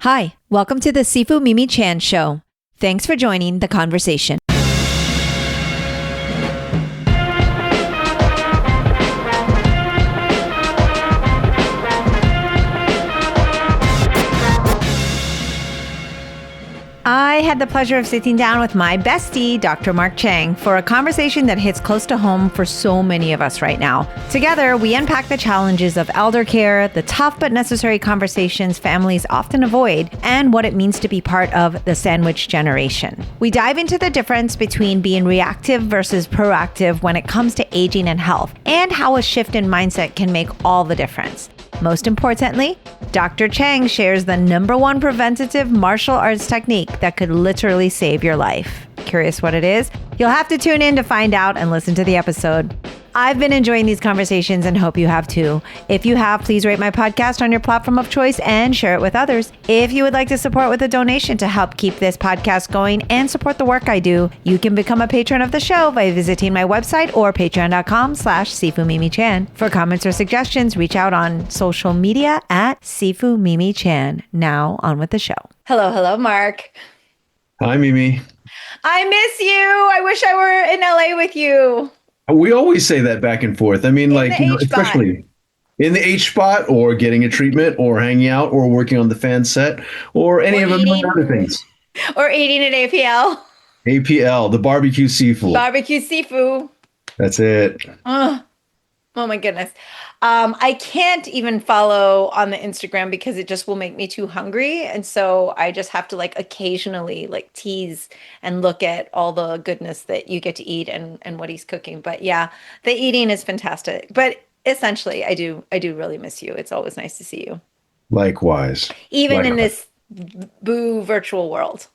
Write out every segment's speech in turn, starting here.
Hi, welcome to the Sifu Mimi Chan Show. Thanks for joining the conversation. I had the pleasure of sitting down with my bestie, Dr. Mark Cheng, for a conversation that hits close to home for so many of us right now. Together, we unpack the challenges of elder care, the tough but necessary conversations families often avoid, and what it means to be part of the sandwich generation. We dive into the difference between being reactive versus proactive when it comes to aging and health, and how a shift in mindset can make all the difference. Most importantly, Dr. Cheng shares the #1 preventative martial arts technique that could literally save your life. Curious what it is? You'll have to tune in to find out and listen to the episode. I've been enjoying these conversations and hope you have too. If you have, please rate my podcast on your platform of choice and share it with others. If you would like to support with a donation to help keep this podcast going and support the work I do, you can become a patron of the show by visiting my website or patreon.com/SifuMimiChan. For comments or suggestions, reach out on social media at SifuMimiChan. Now on with the show. Hello, Mark. Hi, Mimi. I miss you. I wish I were in LA with you. We always say that back and forth. I mean, especially in the H spot or getting a treatment or hanging out or working on the fan set or any of the other things. Or eating at APL. APL, the barbecue seafood. Barbecue seafood. That's it. Oh my goodness. I can't even follow on the Instagram because it just will make me too hungry. And so I just have to occasionally tease and look at all the goodness that you get to eat and what he's cooking. But yeah, the eating is fantastic. But essentially, I do really miss you. It's always nice to see you. Likewise. Even in this boo virtual world.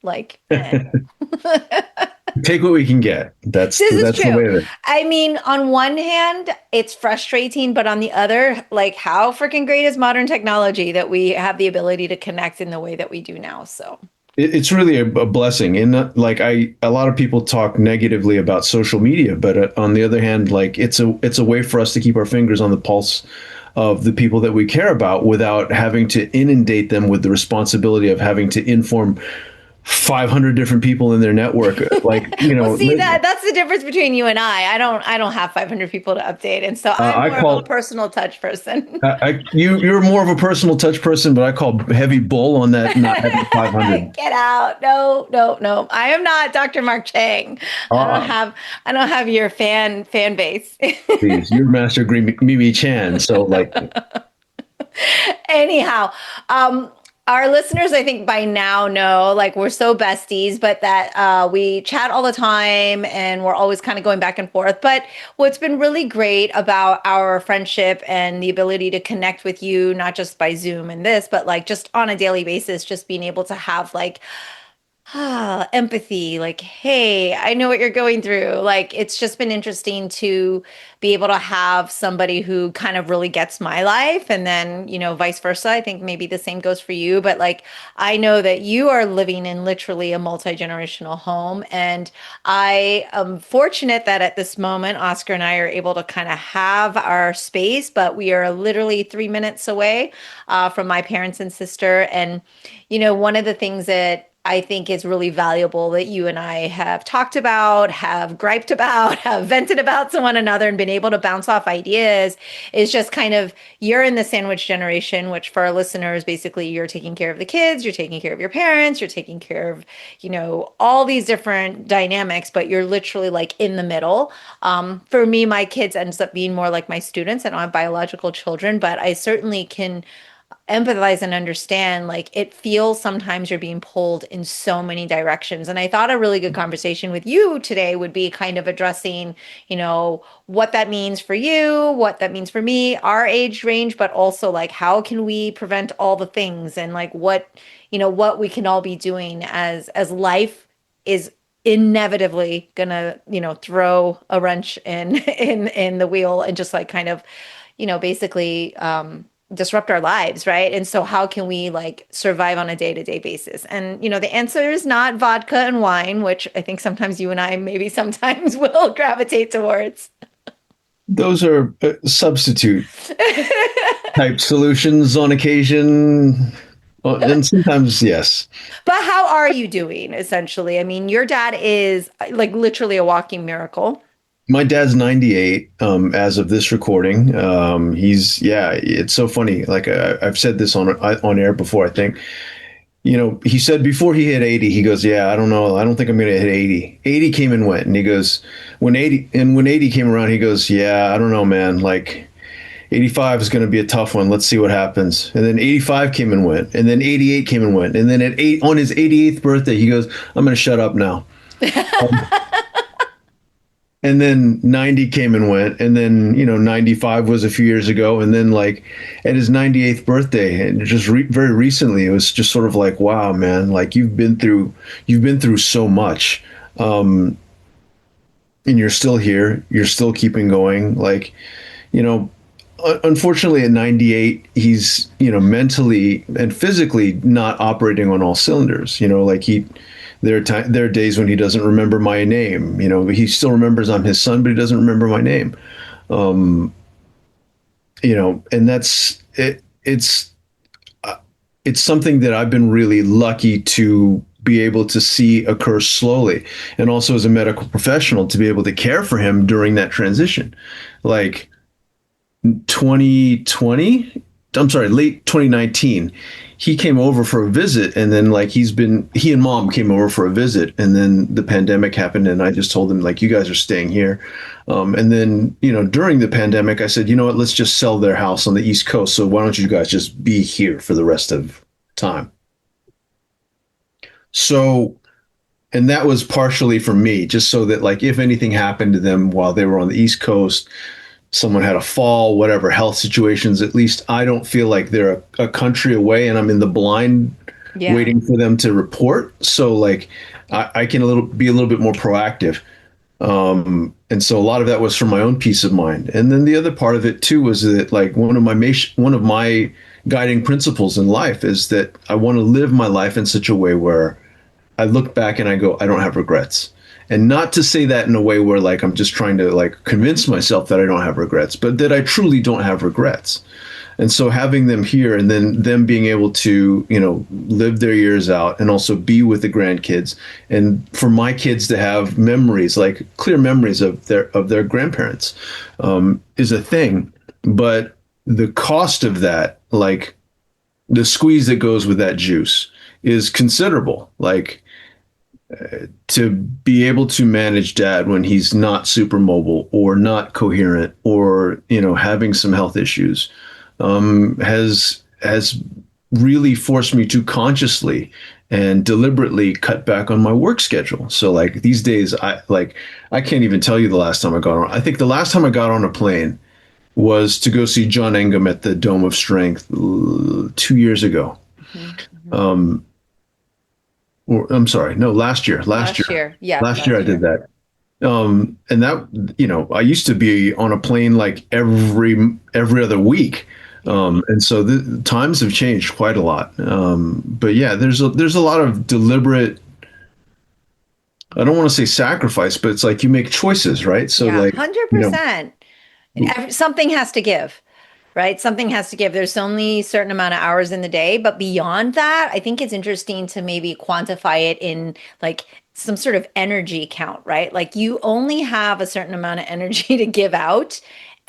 Take what we can get. That's true. The way of it. I mean, on one hand, it's frustrating, but on the other, how freaking great is modern technology that we have the ability to connect in the way that we do now. So it's really a blessing. And a lot of people talk negatively about social media, but on the other hand, it's a way for us to keep our fingers on the pulse of the people that we care about without having to inundate them with the responsibility of having to inform 500 different people in their network. Well, see, that's the difference between you and I. I don't have 500 people to update. And so I'm more of a personal touch person. You're more of a personal touch person, but I call heavy bull on that, not having 500. Get out. No. I am not Dr. Mark Cheng. I don't have your fan base. Please, you're Master Mimi Chan. So anyhow, our listeners, I think by now know, we're so besties, but that we chat all the time and we're always kind of going back and forth. But what's been really great about our friendship and the ability to connect with you, not just by Zoom and this, but just on a daily basis, just being able to have empathy, hey, I know what you're going through. It's just been interesting to be able to have somebody who kind of really gets my life, and then, vice versa. I think maybe the same goes for you, but I know that you are living in literally a multi-generational home. And I am fortunate that at this moment, Oscar and I are able to kind of have our space, but we are literally 3 minutes away from my parents and sister. And, one of the things that I think is really valuable that you and I have talked about, have griped about, have vented about to one another and been able to bounce off ideas is just kind of, you're in the sandwich generation, which for our listeners, basically you're taking care of the kids, you're taking care of your parents, you're taking care of, all these different dynamics, but you're literally in the middle. For me, my kids ends up being more like my students. I don't have biological children, but I certainly can empathize and understand, it feels sometimes you're being pulled in so many directions. And I thought a really good conversation with you today would be kind of addressing, what that means for you, what that means for me, our age range, but also how can we prevent all the things and what we can all be doing as life is inevitably gonna, throw a wrench in the wheel and just basically disrupt our lives, right? And so how can we survive on a day-to-day basis? And the answer is not vodka and wine, which I think sometimes you and I maybe sometimes will gravitate towards. Those are substitute type solutions on occasion. Well, and sometimes, yes. But how are you doing, essentially? I mean, your dad is like literally a walking miracle. My dad's 98 as of this recording. Yeah, it's so funny. Like I've said this on air before, I think. He said before he hit 80, he goes, "Yeah, I don't know. I don't think I'm going to hit 80." 80 came and went, and he goes, when 80 came around, he goes, "Yeah, I don't know, man. Like 85 is going to be a tough one. Let's see what happens." And then 85 came and went, and then 88 came and went, and then at eight on his 88th birthday, he goes, "I'm going to shut up now." And then 90 came and went, and then 95 was a few years ago, and then like at his 98th birthday, and just very recently, it was just sort of like, wow, man, like you've been through so much, um and you're still here, you're still keeping going, like, you know unfortunately at 98, he's mentally and physically not operating on all cylinders. Like there are days when he doesn't remember my name. He still remembers I'm his son, but he doesn't remember my name. um and that's it. It's something that I've been really lucky to be able to see occur slowly, and also as a medical professional to be able to care for him during that transition. Like 2020, I'm sorry, late 2019, he came over for a visit, and then like he and mom came over for a visit, and then the pandemic happened, and I just told him, like, you guys are staying here. And then during the pandemic, I said, you know what, let's just sell their house on the East Coast, so why don't you guys just be here for the rest of time. So, and that was partially for me, just so that, like, if anything happened to them while they were on the East Coast, someone had a fall, whatever health situations, at least I don't feel like they're a country away and I'm in the blind Yeah. waiting for them to report. So like I can be a little bit more proactive. And so a lot of that was for my own peace of mind. And then the other part of it too was that, like, one of my guiding principles in life is that I want to live my life in such a way where I look back and I go, I don't have regrets. And not to say that in a way where, like, I'm just trying to like convince myself that I don't have regrets, but that I truly don't have regrets. And so having them here and then them being able to, live their years out and also be with the grandkids, and for my kids to have memories, like clear memories of their grandparents, is a thing. But the cost of that, like the squeeze that goes with that juice, is considerable. Like, to be able to manage dad when he's not super mobile or not coherent or having some health issues, has really forced me to consciously and deliberately cut back on my work schedule. So like these days, I can't even tell you the last time I got on. I think the last time I got on a plane was to go see John Engum at the Dome of Strength 2 years ago. Hmm. Hmm. Um, or I'm sorry, no, last year, Last year. Yeah, last year I last did year. that. And that, I used to be on a plane like every other week. Yeah. And so the times have changed quite a lot. But yeah, there's a lot of deliberate, I don't want to say sacrifice, but it's like you make choices, right? So Yeah, like, you know, 100%. Something has to give, right? Something has to give. There's only a certain amount of hours in the day, but beyond that, I think it's interesting to maybe quantify it in like some sort of energy count, right? Like you only have a certain amount of energy to give out.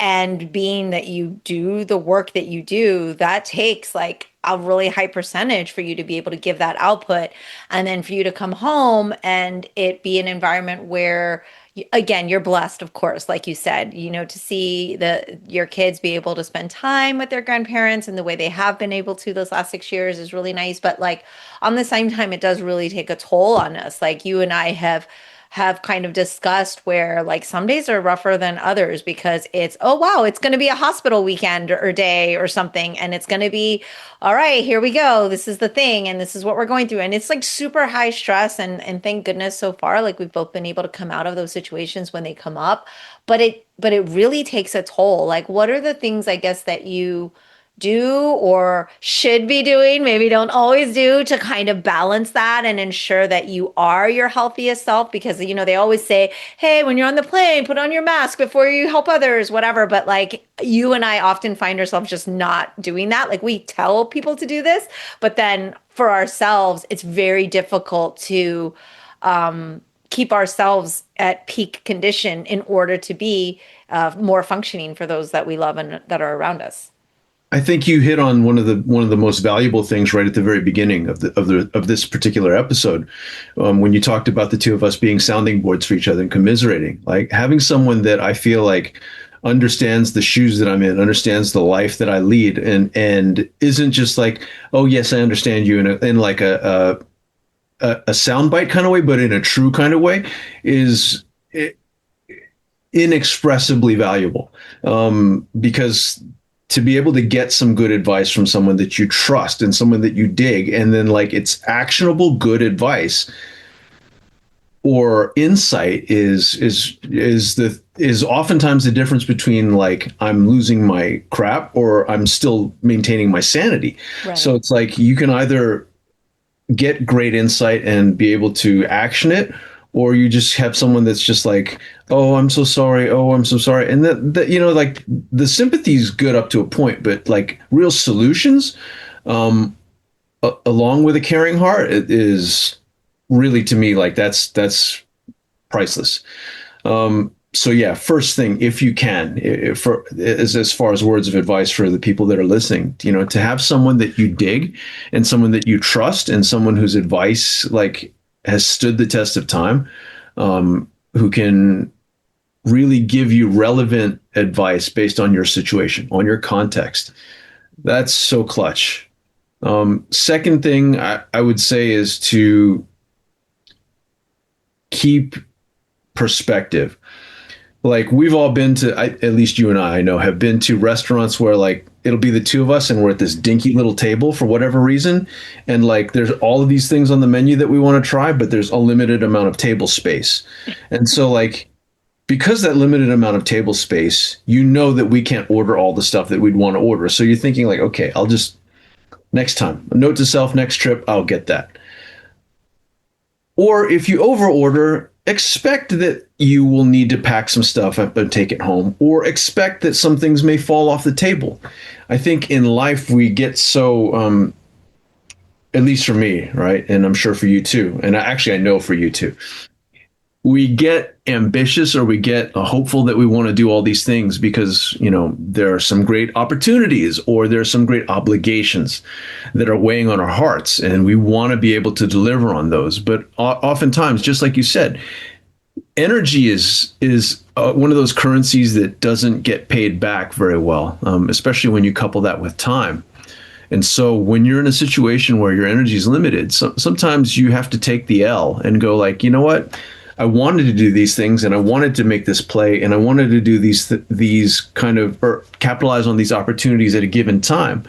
And being that you do the work that you do, that takes like a really high percentage for you to be able to give that output. And then for you to come home and it be an environment where again, you're blessed, of course, like you said, to see your kids be able to spend time with their grandparents and the way they have been able to those last 6 years is really nice. But like on the same time, it does really take a toll on us. Like you and I have kind of discussed where like some days are rougher than others because it's, oh wow, it's going to be a hospital weekend or day or something, and it's going to be, all right, here we go, this is the thing and this is what we're going through, and it's like super high stress, and thank goodness so far like we've both been able to come out of those situations when they come up, but it really takes a toll. Like what are the things I guess that you do or should be doing, maybe don't always do to kind of balance that and ensure that you are your healthiest self? Because, they always say, hey, when you're on the plane, put on your mask before you help others, whatever. But like you and I often find ourselves just not doing that. Like we tell people to do this, but then for ourselves, it's very difficult to keep ourselves at peak condition in order to be more functioning for those that we love and that are around us. I think you hit on one of the most valuable things right at the very beginning of this particular episode, when you talked about the two of us being sounding boards for each other and commiserating. Like having someone that I feel like understands the shoes that I'm in, understands the life that I lead, and isn't just like, oh yes, I understand you in like a soundbite kind of way, but in a true kind of way, is inexpressibly valuable. Because to be able to get some good advice from someone that you trust and someone that you dig, and then like it's actionable good advice or insight is oftentimes the difference between like I'm losing my crap or I'm still maintaining my sanity. So Right. it's like you can either get great insight and be able to action it, or you just have someone that's just like, oh, I'm so sorry, oh, I'm so sorry, and that like the sympathy is good up to a point, but like real solutions, along with a caring heart, it is really, to me, like that's priceless. So yeah, first thing, if you can, if for as far as words of advice for the people that are listening, to have someone that you dig and someone that you trust and someone whose advice like has stood the test of time, who can really give you relevant advice based on your situation, on your context. That's so clutch. Second thing I would say is to keep perspective. Like we've all been to, at least you and I know, have been to restaurants where like it'll be the two of us and we're at this dinky little table for whatever reason, and like there's all of these things on the menu that we want to try, but there's a limited amount of table space. And so like because that limited amount of table space, that we can't order all the stuff that we'd want to order. So you're thinking like, okay, I'll just next time, note to self, next trip, I'll get that. Or if you overorder, expect that you will need to pack some stuff up and take it home, or expect that some things may fall off the table. I think in life we get so, at least for me, right? And I'm sure for you too. And I know for you too. We get ambitious or we get hopeful that we want to do all these things because, there are some great opportunities or there are some great obligations that are weighing on our hearts and we want to be able to deliver on those. But oftentimes, just like you said, energy is one of those currencies that doesn't get paid back very well, especially when you couple that with time. And so when you're in a situation where your energy is limited, sometimes you have to take the L and go like, you know what? I wanted to do these things and I wanted to make this play and I wanted to do these kind of, or capitalize on these opportunities at a given time.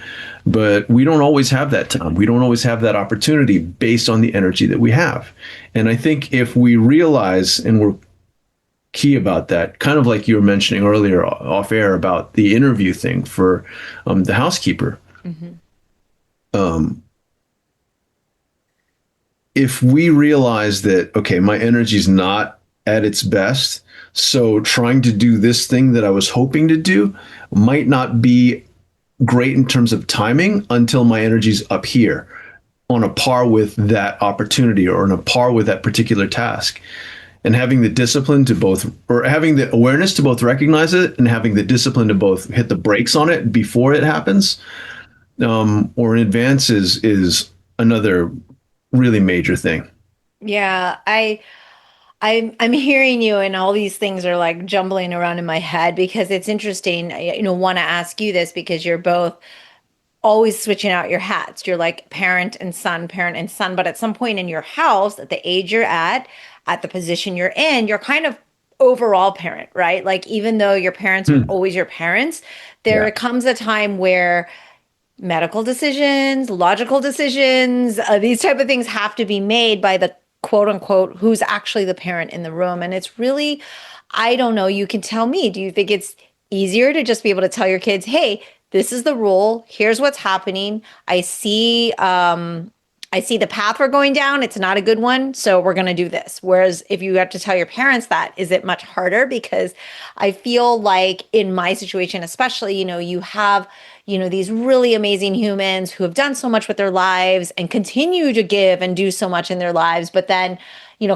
But we don't always have that time. We don't always have that opportunity based on the energy that we have. And I think if we realize, and we're key about that, kind of like you were mentioning earlier off air about the interview thing for the housekeeper. Mm-hmm. Um, if we realize that, okay, my energy is not at its best, so trying to do this thing that I was hoping to do might not be great in terms of timing until my energy's up here on a par with that opportunity or on a par with that particular task. And having the discipline to both, or having the awareness to both recognize it and having the discipline to both hit the brakes on it before it happens, or in advance is another really major thing. Yeah, I'm hearing you and all these things are like jumbling around in my head because it's interesting. Want to ask you this because you're both always switching out your hats. You're like parent and son, but at some point in your house, at the age you're at the position you're in, you're kind of overall parent, right? Like even though your parents are Hmm. always your parents, there Yeah. comes a time where medical decisions, logical decisions, these type of things have to be made by the quote unquote who's actually the parent in the room. And it's really, I don't know, you can tell me, do you think it's easier to just be able to tell your kids, hey, this is the rule. Here's what's happening. I see the path we're going down. It's not a good one. So we're going to do this. Whereas if you have to tell your parents that, is it much harder? Because I feel like in my situation, especially, you have, these really amazing humans who have done so much with their lives and continue to give and do so much in their lives. But then,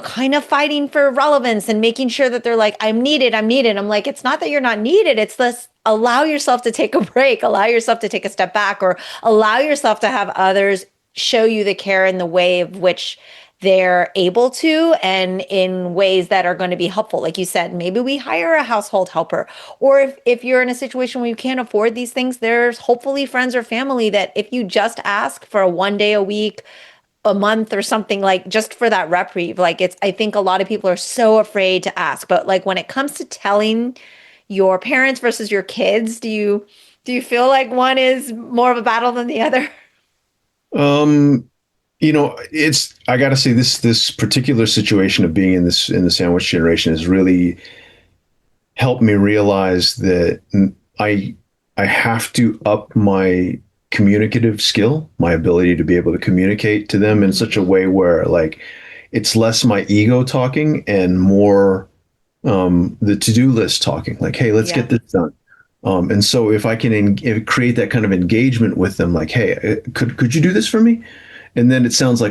kind of fighting for relevance and making sure that they're like, I'm needed, I'm needed. I'm like, it's not that you're not needed. It's this allow yourself to take a break, allow yourself to take a step back, or allow yourself to have others show you the care in the way of which they're able to and in ways that are going to be helpful. Like you said, maybe we hire a household helper. Or if you're in a situation where you can't afford these things, there's hopefully friends or family that if you just ask for a 1 day a week, a month or something, like just for that reprieve, like I think a lot of people are so afraid to ask. But like when it comes to telling your parents versus your kids, do you feel like one is more of a battle than the other? Um, it's I gotta say this particular situation of being in the sandwich generation has really helped me realize that I I have to up my communicative skill, my ability to be able to communicate to them in such a way where like it's less my ego talking and more the to-do list talking. Like, hey, let's Yeah. get this done. And so if I can create that kind of engagement with them, like, hey, could you do this for me? And then seems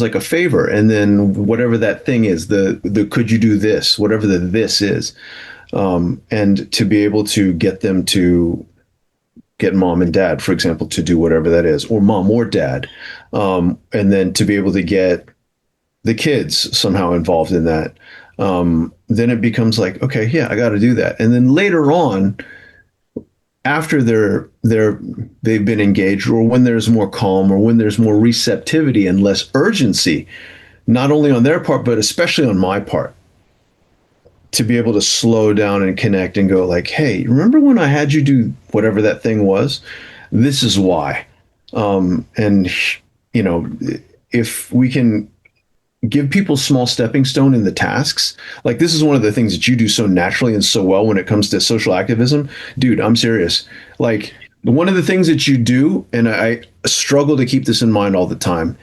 like a favor. And then whatever that thing is, the could you do this, whatever the this is, and to be able to get them to get mom and dad, for example, to do whatever that is, or mom or dad, and then to be able to get the kids somehow involved in that. Then it becomes like, okay, yeah, I got to do that. And then later on, after they've been engaged, or when there's more calm, or when there's more receptivity and less urgency, not only on their part but especially on my part, to be able to slow down and connect and go like, hey, remember when I had you do whatever that thing was? This is why. And you know, if we can give people small stepping stone in the tasks. Like this is one of the things that you do so naturally and so well when it comes to social activism. Dude, I'm serious. Like one of the things that you do, and I struggle to keep this in mind all the time,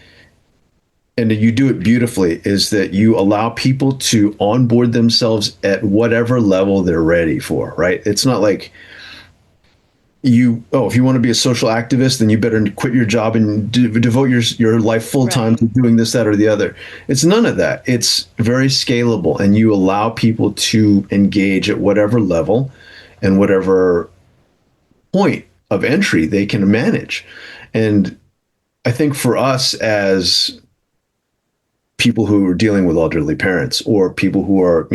and you do it beautifully, is that you allow people to onboard themselves at whatever level they're ready for, right? It's not like if you want to be a social activist, then you better quit your job and devote your life full time Right. to doing this, that, or the other. It's none of that. It's very scalable, and you allow people to engage at whatever level and whatever point of entry they can manage. And I think for us as people who are dealing with elderly parents, or people who are,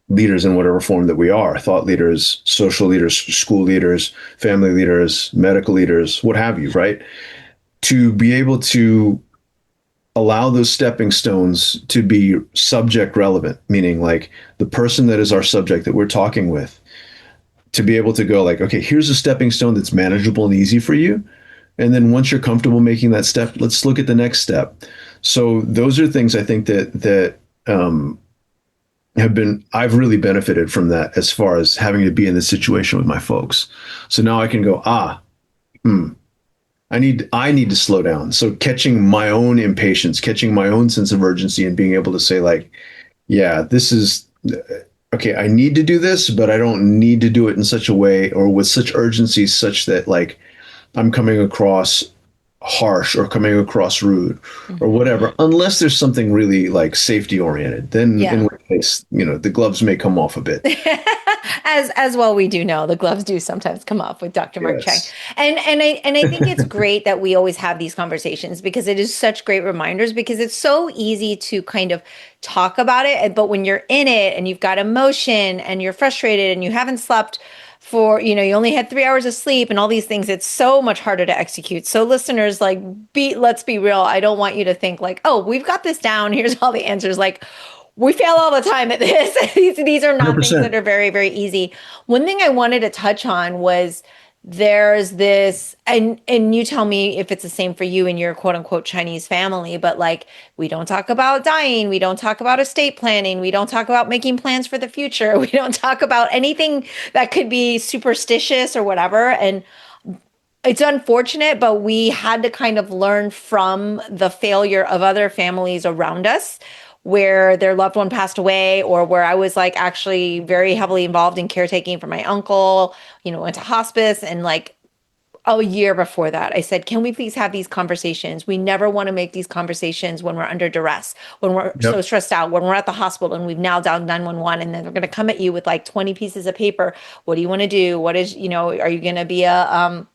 leaders in whatever form that we are, thought leaders, social leaders, school leaders, family leaders, medical leaders, what have you, right? To be able to allow those stepping stones to be subject relevant, meaning like the person that is our subject that we're talking with, to be able to go like, okay, here's a stepping stone that's manageable and easy for you. And then once you're comfortable making that step, let's look at the next step. So those are things I think that I've really benefited from that, as far as having to be in this situation with my folks. So now I can go, I need to slow down. So catching my own impatience, catching my own sense of urgency, and being able to say like, yeah, this is okay. I need to do this, but I don't need to do it in such a way or with such urgency, such that like I'm coming across harsh or coming across rude or Mhm. whatever, unless there's something really like safety oriented. Then in Yeah. which case, the gloves may come off a bit. As well, we do know the gloves do sometimes come off with Dr. Mark Cheng. Yes. And I think it's great that we always have these conversations because it is such great reminders, because it's so easy to kind of talk about it, but when you're in it and you've got emotion and you're frustrated and you haven't slept for, you only had 3 hours of sleep and all these things, it's so much harder to execute. So listeners, like, let's be real. I don't want you to think like, oh, we've got this down. Here's all the answers. Like, we fail all the time at this. These are not things that 100%. are very, very easy. One thing I wanted to touch on was there's this, and you tell me if it's the same for you in your quote unquote Chinese family, but like we don't talk about dying, we don't talk about estate planning, we don't talk about making plans for the future, we don't talk about anything that could be superstitious or whatever. And it's unfortunate, but we had to kind of learn from the failure of other families around us where their loved one passed away, or where I was like actually very heavily involved in caretaking for my uncle, went to hospice. And like a year before that, I said, can we please have these conversations? We never want to make these conversations when we're under duress, when we're so Yep. stressed out, when we're at the hospital and we've now dialed 911, and then they're going to come at you with like 20 pieces of paper. What do you want to do? What is, are you going to be a,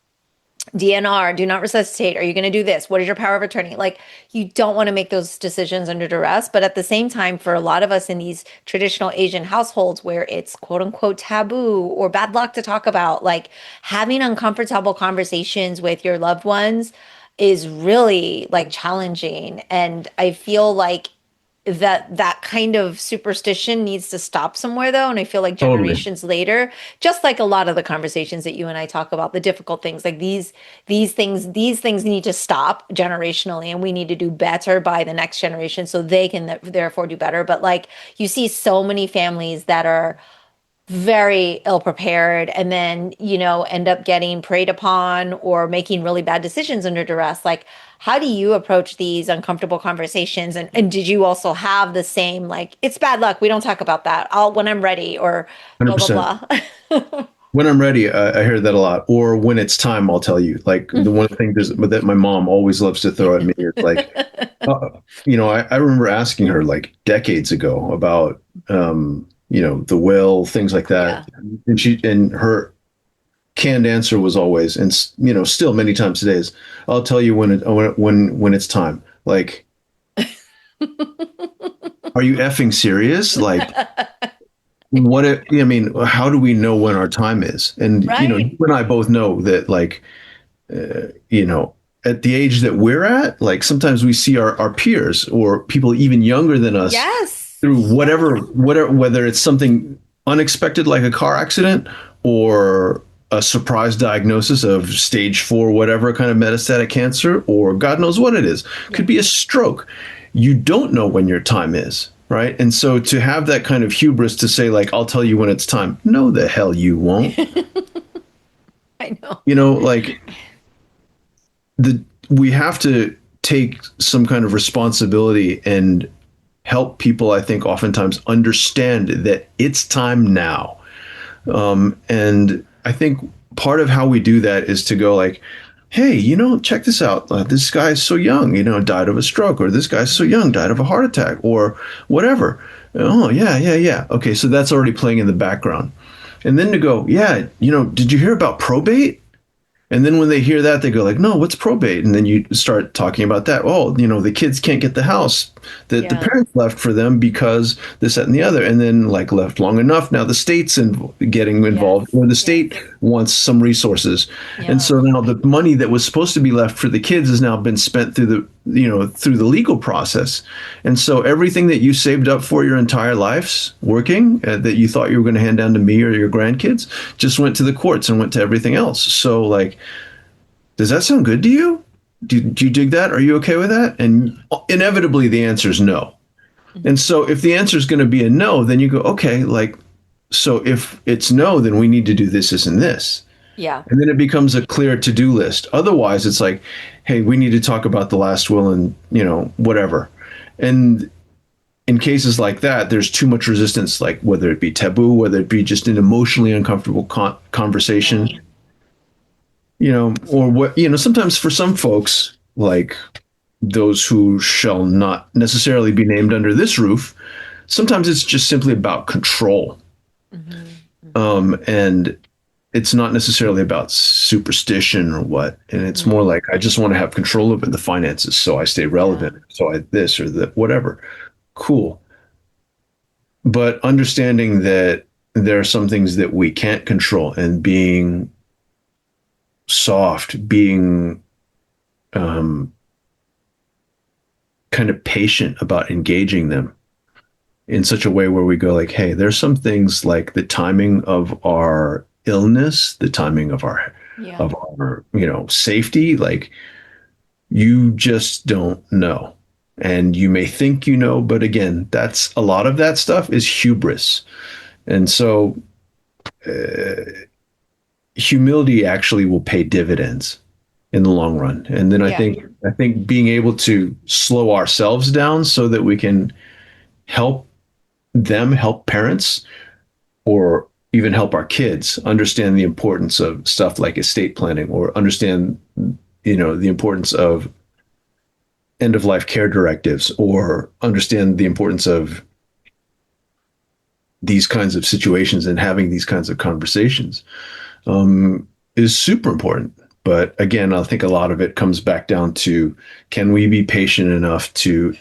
DNR, do not resuscitate. Are you going to do this? What is your power of attorney? Like, you don't want to make those decisions under duress. But at the same time, for a lot of us in these traditional Asian households where it's quote unquote taboo or bad luck to talk about, like having uncomfortable conversations with your loved ones is really like challenging. And I feel like that kind of superstition needs to stop somewhere though. And I feel like Totally. generations later, just like a lot of the conversations that you and I talk about, the difficult things, like these things need to stop generationally, and we need to do better by the next generation so they can therefore do better. But like you see so many families that are very ill prepared and then, end up getting preyed upon or making really bad decisions under duress. Like, how do you approach these uncomfortable conversations? And did you also have the same, like, it's bad luck. We don't talk about that. I'll when I'm ready, or blah, blah, 100%. blah. When I'm ready, I hear that a lot. Or when it's time, I'll tell you. Like the one thing that my mom always loves to throw at me is like, I remember asking her like decades ago about, the will, things like that. Yeah. And her canned answer was always, and still many times today is, I'll tell you when it's time. Like, are you effing serious? Like, I mean, how do we know when our time is? And, Right. you and I both know that, like, uh, you know, at the age that we're at, like sometimes we see our peers or people even younger than us Yes. through Yes. whatever, whether it's something unexpected like a car accident or a surprise diagnosis of stage 4, whatever kind of metastatic cancer, or God knows what it is. Yeah. Could be a stroke. You don't know when your time is, right? And so to have that kind of hubris to say, like, I'll tell you when it's time. No, the hell you won't. I know. Like we have to take some kind of responsibility and help people, I think, oftentimes understand that it's time now. And I think part of how we do that is to go like, hey, check this out. This guy's so young, died of a stroke, or this guy's so young, died of a heart attack, or whatever. Oh, yeah, yeah, yeah. Okay, so that's already playing in the background. And then to go, yeah, did you hear about probate? And then when they hear that, they go like, "No, what's probate?" And then you start talking about that. Oh, the kids can't get the house that the Yeah. parents left for them because this, that, and the other. And then like left long enough, now the state's getting involved, Yes. or the Yes. state wants some resources. And Yeah. so now the money that was supposed to be left for the kids has now been spent through the legal process. And so everything that you saved up for your entire lives working, that you thought you were going to hand down to me or your grandkids, just went to the courts and went to everything else. So like, does that sound good to you? Do you dig that? Are you okay with that? And inevitably the answer is no. And Mhm. so if the answer is going to be a no, then you go, okay, like, so if it's no, then we need to do this and this. Yeah. And then it becomes a clear to-do list. Otherwise, it's like, hey, we need to talk about the last will and, whatever. And in cases like that, there's too much resistance, like whether it be taboo, whether it be just an emotionally uncomfortable conversation, Yeah. or what, sometimes for some folks, like those who shall not necessarily be named under this roof, sometimes it's just simply about control. Hmm. Hmm. And it's not necessarily about superstition or what. And it's more Hmm. like, I just want to have control over the finances so I stay Yeah. relevant. So I this or that, whatever. Cool. But understanding that there are some things that we can't control, and being soft, being um, kind of patient about engaging them in such a way where we go like, hey, there's some things like the timing of our illness, the timing of our Yeah. of our, safety. Like, you just don't know. And you may think you know, but again, that's a lot of that stuff is hubris. And so humility actually will pay dividends in the long run. And then I Yeah. think I think being able to slow ourselves down so that we can help help parents, or even help our kids understand the importance of stuff like estate planning, or understand, the importance of end of life care directives, or understand the importance of these kinds of situations and having these kinds of conversations, is super important. But again, I think a lot of it comes back down to, can we be patient enough to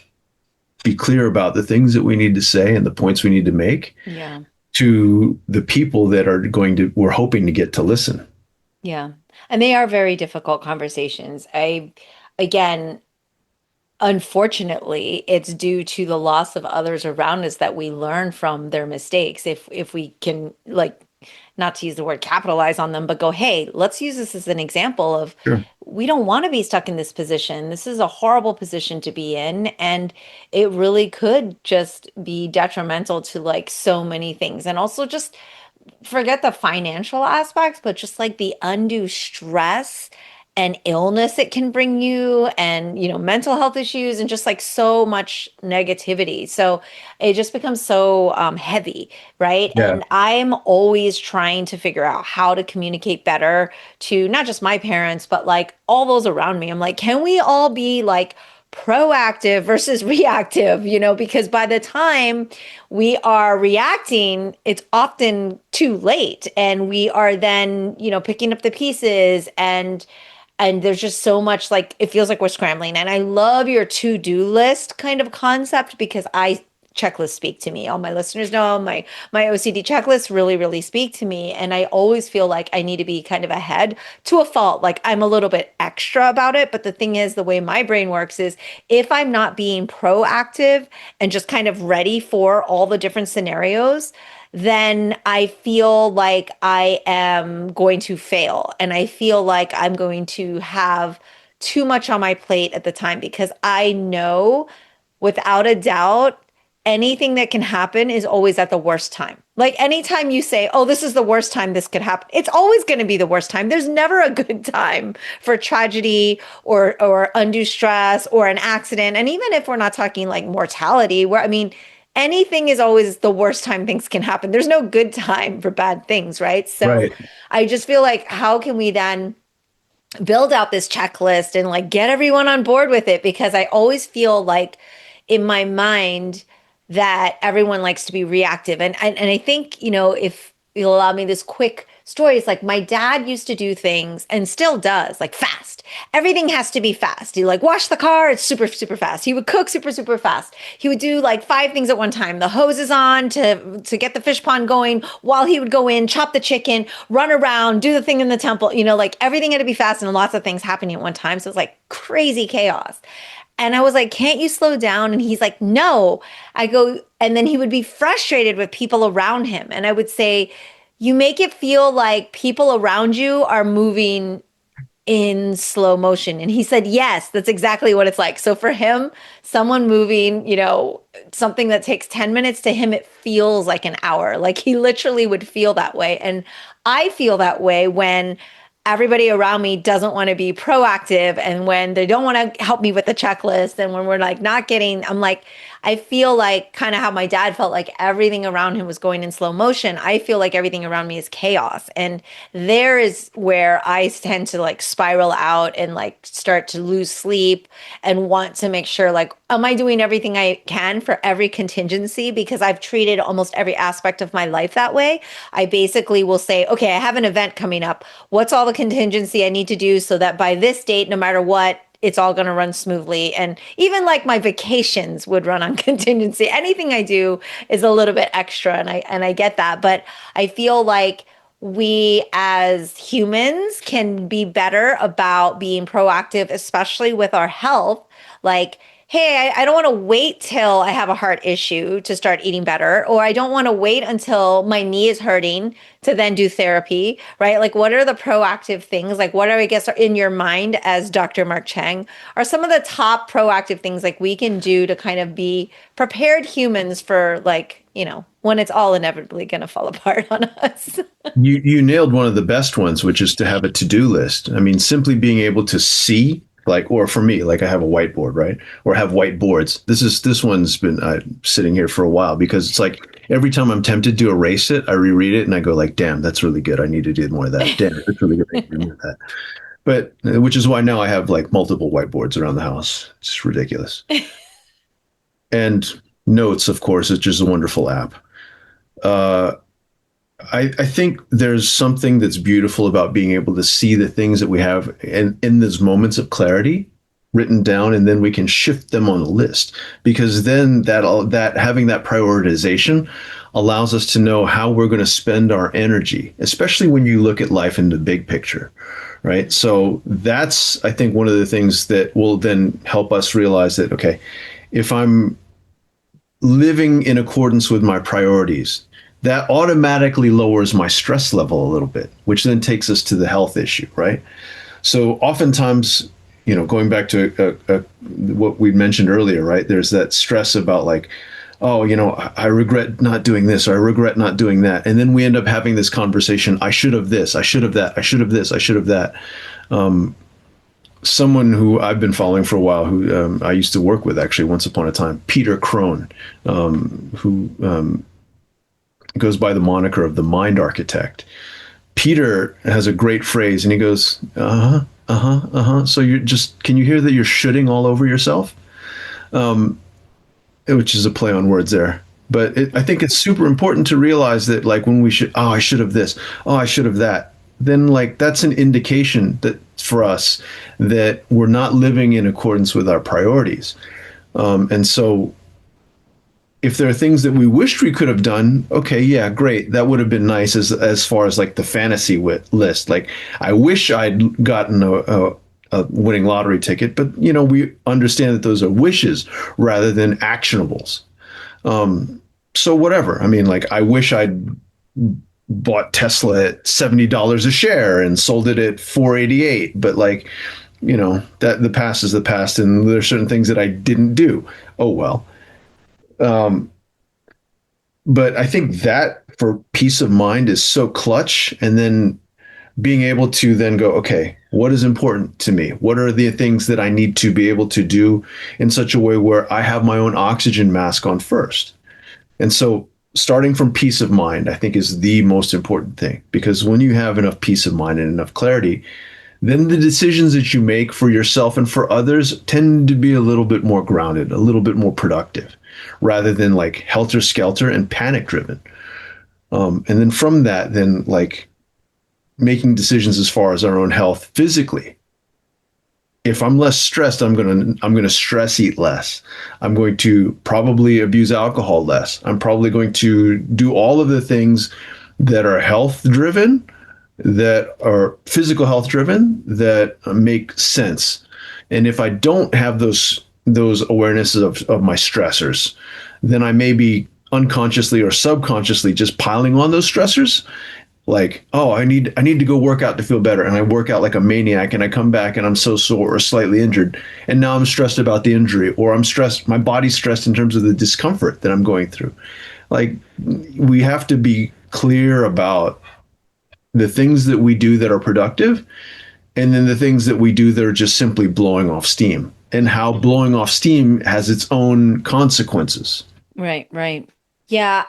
be clear about the things that we need to say and the points we need to make Yeah. to the people that we're hoping to get to listen. Yeah. And they are very difficult conversations. Again, unfortunately, it's due to the loss of others around us that we learn from their mistakes. If we can, like, not to use the word capitalize on them, but go, hey, let's use this as an example of, Sure. we don't want to be stuck in this position. This is a horrible position to be in, and it really could just be detrimental to like so many things. And also just forget the financial aspects, but just like the undue stress and illness it can bring you, and mental health issues, and just like so much negativity. So it just becomes so heavy, right? Yeah. And I'm always trying to figure out how to communicate better to not just my parents, but like all those around me. I'm like, can we all be like proactive versus reactive, because by the time we are reacting, it's often too late. And we are then, picking up the pieces, and there's just so much, like it feels like we're scrambling. And I love your to-do list kind of concept, because I checklists speak to me. All my listeners know my OCD checklists really, really speak to me. And I always feel like I need to be kind of ahead to a fault. Like I'm a little bit extra about it. But the thing is, the way my brain works is, if I'm not being proactive and just kind of ready for all the different scenarios, then I feel like I am going to fail. And I feel like I'm going to have too much on my plate at the time, because I know without a doubt, anything that can happen is always at the worst time. Like anytime you say, oh, this is the worst time this could happen, it's always going to be the worst time. There's never a good time for tragedy or undue stress or an accident. And even if we're not talking like mortality, where I mean, anything is always the worst time things can happen. There's no good time for bad things, right? So Right. I just feel like, how can we then build out this checklist and like get everyone on board with it? Because I always feel like in my mind that everyone likes to be reactive. And I think, if you'll allow me this quick story, it's like my dad used to do things and still does, like fast. Everything has to be fast. He like wash the car, it's super, super fast. He would cook super, super fast. He would do like five things at one time. The hose is on to get the fish pond going, while he would go in, chop the chicken, run around, do the thing in the temple. Like everything had to be fast, and lots of things happening at one time. So it was like crazy chaos. And I was like, can't you slow down? And he's like, no. I go, and then he would be frustrated with people around him. And I would say, you make it feel like people around you are moving in slow motion. And he said, yes, that's exactly what it's like. So for him, someone moving, something that takes 10 minutes, to him, it feels like an hour. Like he literally would feel that way. And I feel that way when everybody around me doesn't want to be proactive, and when they don't want to help me with the checklist, and when we're like not getting, I'm like, I feel like kind of how my dad felt like everything around him was going in slow motion. I feel like everything around me is chaos. And there is where I tend to like spiral out and like start to lose sleep and want to make sure, like, am I doing everything I can for every contingency? Because I've treated almost every aspect of my life that way. I basically will say, okay, I have an event coming up. What's all the contingency I need to do so that by this date, no matter what, it's all going to run smoothly? And even like my vacations would run on contingency. Anything I do is a little bit extra, and I get that, but I feel like we as humans can be better about being proactive, especially with our health. Like, hey, I don't want to wait till I have a heart issue to start eating better, or I don't want to wait until my knee is hurting to then do therapy, right? Like, what are the proactive things? Like, what are, I guess, are in your mind as Dr. Mark Cheng are some of the top proactive things like we can do to kind of be prepared humans for like, when it's all inevitably going to fall apart on us. You nailed one of the best ones, which is to have a to-do list. I mean, simply being able to see, like, or for me, like I have a whiteboard, right? Or have whiteboards. This one's been sitting here for a while because it's like every time I'm tempted to erase it, I reread it and I go like, damn, that's really good. I need to do more of that. Damn, that's really good. I need to do more of that. But which is why now I have like multiple whiteboards around the house. It's ridiculous. And Notes, of course, is just a wonderful app. Uh, I think there's something that's beautiful about being able to see the things that we have in those moments of clarity written down, and then we can shift them on the list because then that having that prioritization allows us to know how we're going to spend our energy, especially when you look at life in the big picture, right? So that's, I think, one of the things that will then help us realize that, okay, if I'm living in accordance with my priorities, that automatically lowers my stress level a little bit, which then takes us to the health issue, right? So oftentimes, going back to what we mentioned earlier, right? There's that stress about like, oh, I regret not doing this or I regret not doing that. And then we end up having this conversation. I should have this, I should have that, I should have this, I should have that. Someone who I've been following for a while, who I used to work with actually once upon a time, Peter Crone, who goes by the moniker of the mind architect. Peter has a great phrase and he goes, So can you hear that you're shooting all over yourself? Which is a play on words there. But I think it's super important to realize that like when we should, I should have this, I should have that. Then like that's an indication that for us that we're not living in accordance with our priorities. And so if there are things that we wished we could have done, okay, yeah, great. That would have been nice as far as like the fantasy list. Like I wish I'd gotten a winning lottery ticket, but we understand that those are wishes rather than actionables. So whatever. I mean, like I wish I'd bought Tesla at $70 a share and sold it at 488, but like, that the past is the past and there's certain things that I didn't do. Oh well. But I think that for peace of mind is so clutch. And then being able to then go, okay, what is important to me? What are the things that I need to be able to do in such a way where I have my own oxygen mask on first? And so starting from peace of mind, I think is the most important thing, because when you have enough peace of mind and enough clarity, then the decisions that you make for yourself and for others tend to be a little bit more grounded, a little bit more productive, rather than like helter skelter and panic driven. And then from that, then like making decisions as far as our own health physically. If I'm less stressed, I'm gonna stress eat less. I'm going to probably abuse alcohol less. I'm probably going to do all of the things that are health driven, that are physical health driven, that make sense. And if I don't have those awarenesses of my stressors, then I may be unconsciously or subconsciously just piling on those stressors. Like, oh, I need to go work out to feel better, and I work out like a maniac, and I come back and I'm so sore or slightly injured, and now I'm stressed about the injury, or I'm stressed, my body's stressed in terms of the discomfort that I'm going through. Like, we have to be clear about the things that we do that are productive, and then the things that we do that are just simply blowing off steam, and how blowing off steam has its own consequences. Right, right. Yeah,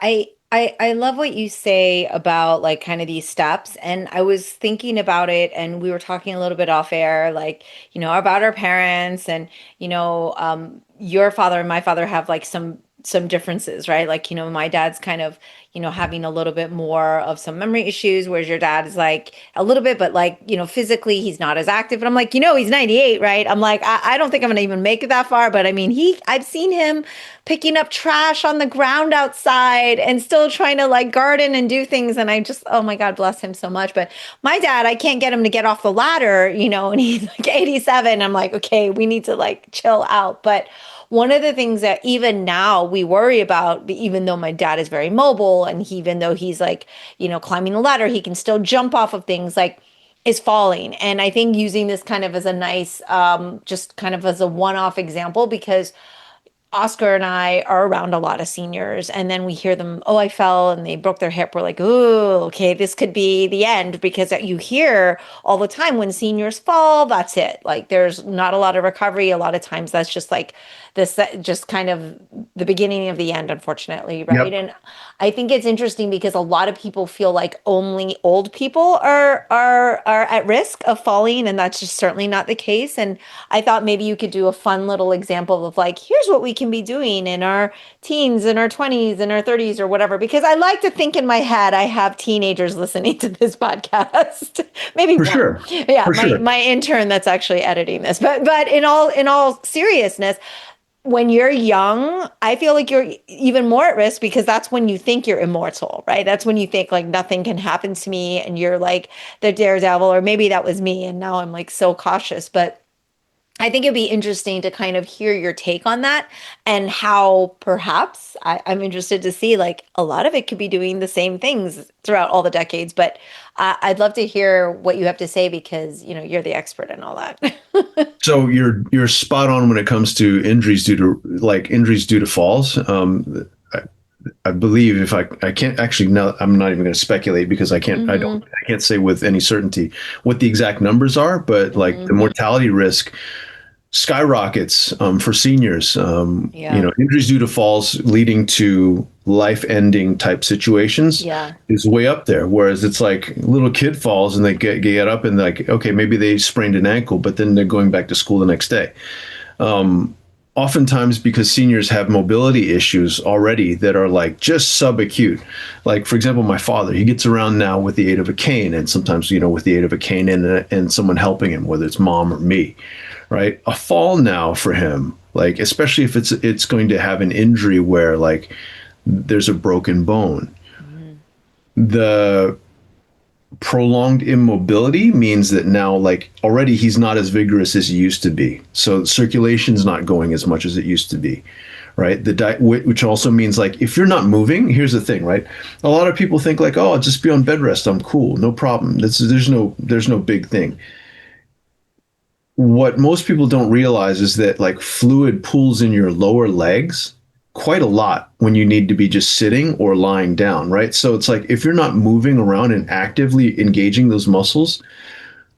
I love what you say about like kind of these steps. And I was thinking about it and we were talking a little bit off air, like, about our parents and, your father and my father have like some differences, right? Like, my dad's kind of, having a little bit more of some memory issues, whereas your dad is like a little bit, but like, physically he's not as active. And I'm like, he's 98, right? I'm like, I don't think I'm gonna even make it that far. But I mean, I've seen him picking up trash on the ground outside and still trying to like garden and do things. And I just, oh my God, bless him so much. But my dad, I can't get him to get off the ladder, and he's like 87. I'm like, okay, we need to like chill out. But one of the things that even now we worry about, even though my dad is very mobile and even though he's like, climbing the ladder, he can still jump off of things like is falling. And I think using this kind of as a nice, just kind of as a one-off example, because Oscar and I are around a lot of seniors, and then we hear them, oh, I fell and they broke their hip. We're like, oh, okay, this could be the end because you hear all the time when seniors fall, that's it. Like there's not a lot of recovery. A lot of times that's just like this, just kind of the beginning of the end, unfortunately, right? Yep. And I think it's interesting because a lot of people feel like only old people are at risk of falling, and that's just certainly not the case. And I thought maybe you could do a fun little example of like, here's what we can be doing in our teens, in our 20s, in our 30s, or whatever. Because I like to think in my head, I have teenagers listening to this podcast. Maybe For one. sure. Yeah, For my sure. my intern that's actually editing this. But in all seriousness, when you're young, I feel like you're even more at risk because that's when you think you're immortal, right? That's when you think like nothing can happen to me and you're like the daredevil, or maybe that was me and now I'm like so cautious. But I think it'd be interesting to kind of hear your take on that and how perhaps I'm interested to see like a lot of it could be doing the same things throughout all the decades. But I'd love to hear what you have to say because you're the expert in all that. So you're spot on when it comes to injuries due to falls. I believe if I can't actually, no, I'm not even going to speculate because Hmm. I can't say with any certainty what the exact numbers are, but like the Hmm. mortality risk skyrockets for seniors. Yeah. Injuries due to falls leading to life-ending type situations Yeah. is way up there. Whereas it's like a little kid falls and they get up and like, okay, maybe they sprained an ankle, but then they're going back to school the next day. Oftentimes because seniors have mobility issues already that are like just subacute. Like for example, my father, he gets around now with the aid of a cane, and sometimes with the aid of a cane and someone helping him, whether it's mom or me, right? A fall now for him, like especially if it's going to have an injury where like there's a broken bone. Mhm. The prolonged immobility means that now like already he's not as vigorous as he used to be, so circulation's not going as much as it used to be, right? Which also means like if you're not moving, here's the thing, right? A lot of people think like, oh, I'll just be on bed rest, I'm cool, no problem. There's no big thing. What most people don't realize is that like fluid pools in your lower legs quite a lot when you need to be just sitting or lying down, right? So it's like if you're not moving around and actively engaging those muscles,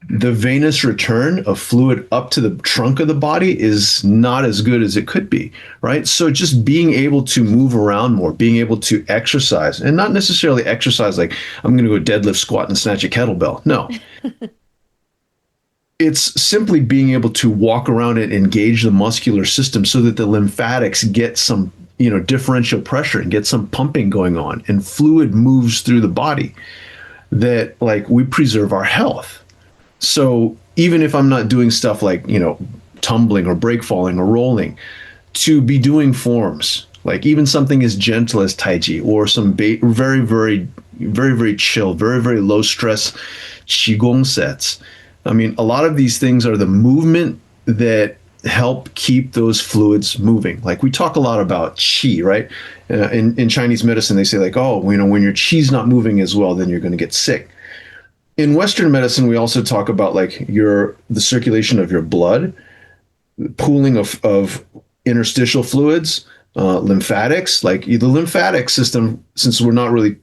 the venous return of fluid up to the trunk of the body is not as good as it could be, right? So just being able to move around more, being able to exercise, and not necessarily exercise like I'm going to go deadlift, squat, and snatch a kettlebell. No, it's simply being able to walk around and engage the muscular system so that the lymphatics get some differential pressure and get some pumping going on and fluid moves through the body, that like we preserve our health. So even if I'm not doing stuff like tumbling or break falling or rolling, to be doing forms like even something as gentle as tai chi or some very very very very chill, very very low stress qigong sets. I mean, a lot of these things are the movement that help keep those fluids moving. Like we talk a lot about qi, right? In Chinese medicine, they say like, oh, when your qi's not moving as well, then you're going to get sick. In Western medicine, we also talk about like the circulation of your blood, pooling of interstitial fluids, lymphatics. Like the lymphatic system, since we're not really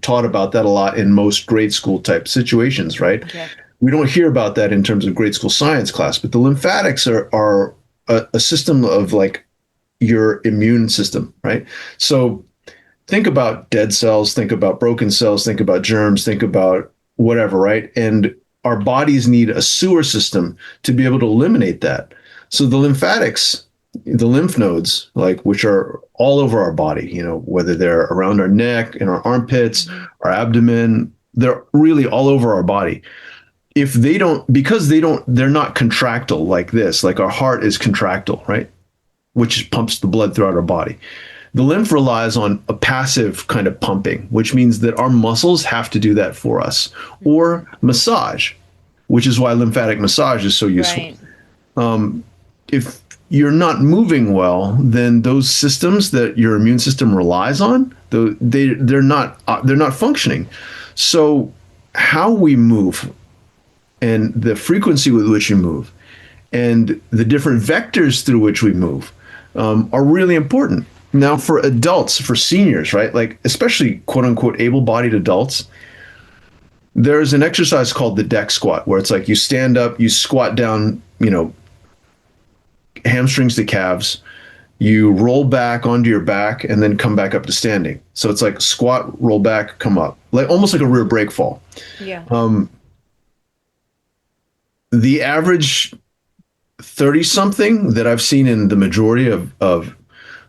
taught about that a lot in most grade school type situations, right? Okay. We don't hear about that in terms of grade school science class, but the lymphatics are a system of like your immune system, right? So think about dead cells, think about broken cells, think about germs, think about whatever, right? And our bodies need a sewer system to be able to eliminate that. So the lymphatics, the lymph nodes, like which are all over our body, whether they're around our neck, in our armpits, Hmm. our abdomen, they're really all over our body. If they don't, because they're not contractile like this, like our heart is contractile, right? Which pumps the blood throughout our body. The lymph relies on a passive kind of pumping, which means that our muscles have to do that for us, or massage, which is why lymphatic massage is so useful. Right. If you're not moving well, then those systems that your immune system relies on, they're not functioning. So how we move and the frequency with which we move and the different vectors through which we move are really important. Now, for adults, for seniors, right? Like, especially quote unquote able bodied adults, there's an exercise called the deck squat where it's like you stand up, you squat down, hamstrings to calves, you roll back onto your back and then come back up to standing. So it's like squat, roll back, come up, like almost like a rear break fall. Yeah. The average 30 something that I've seen in the majority of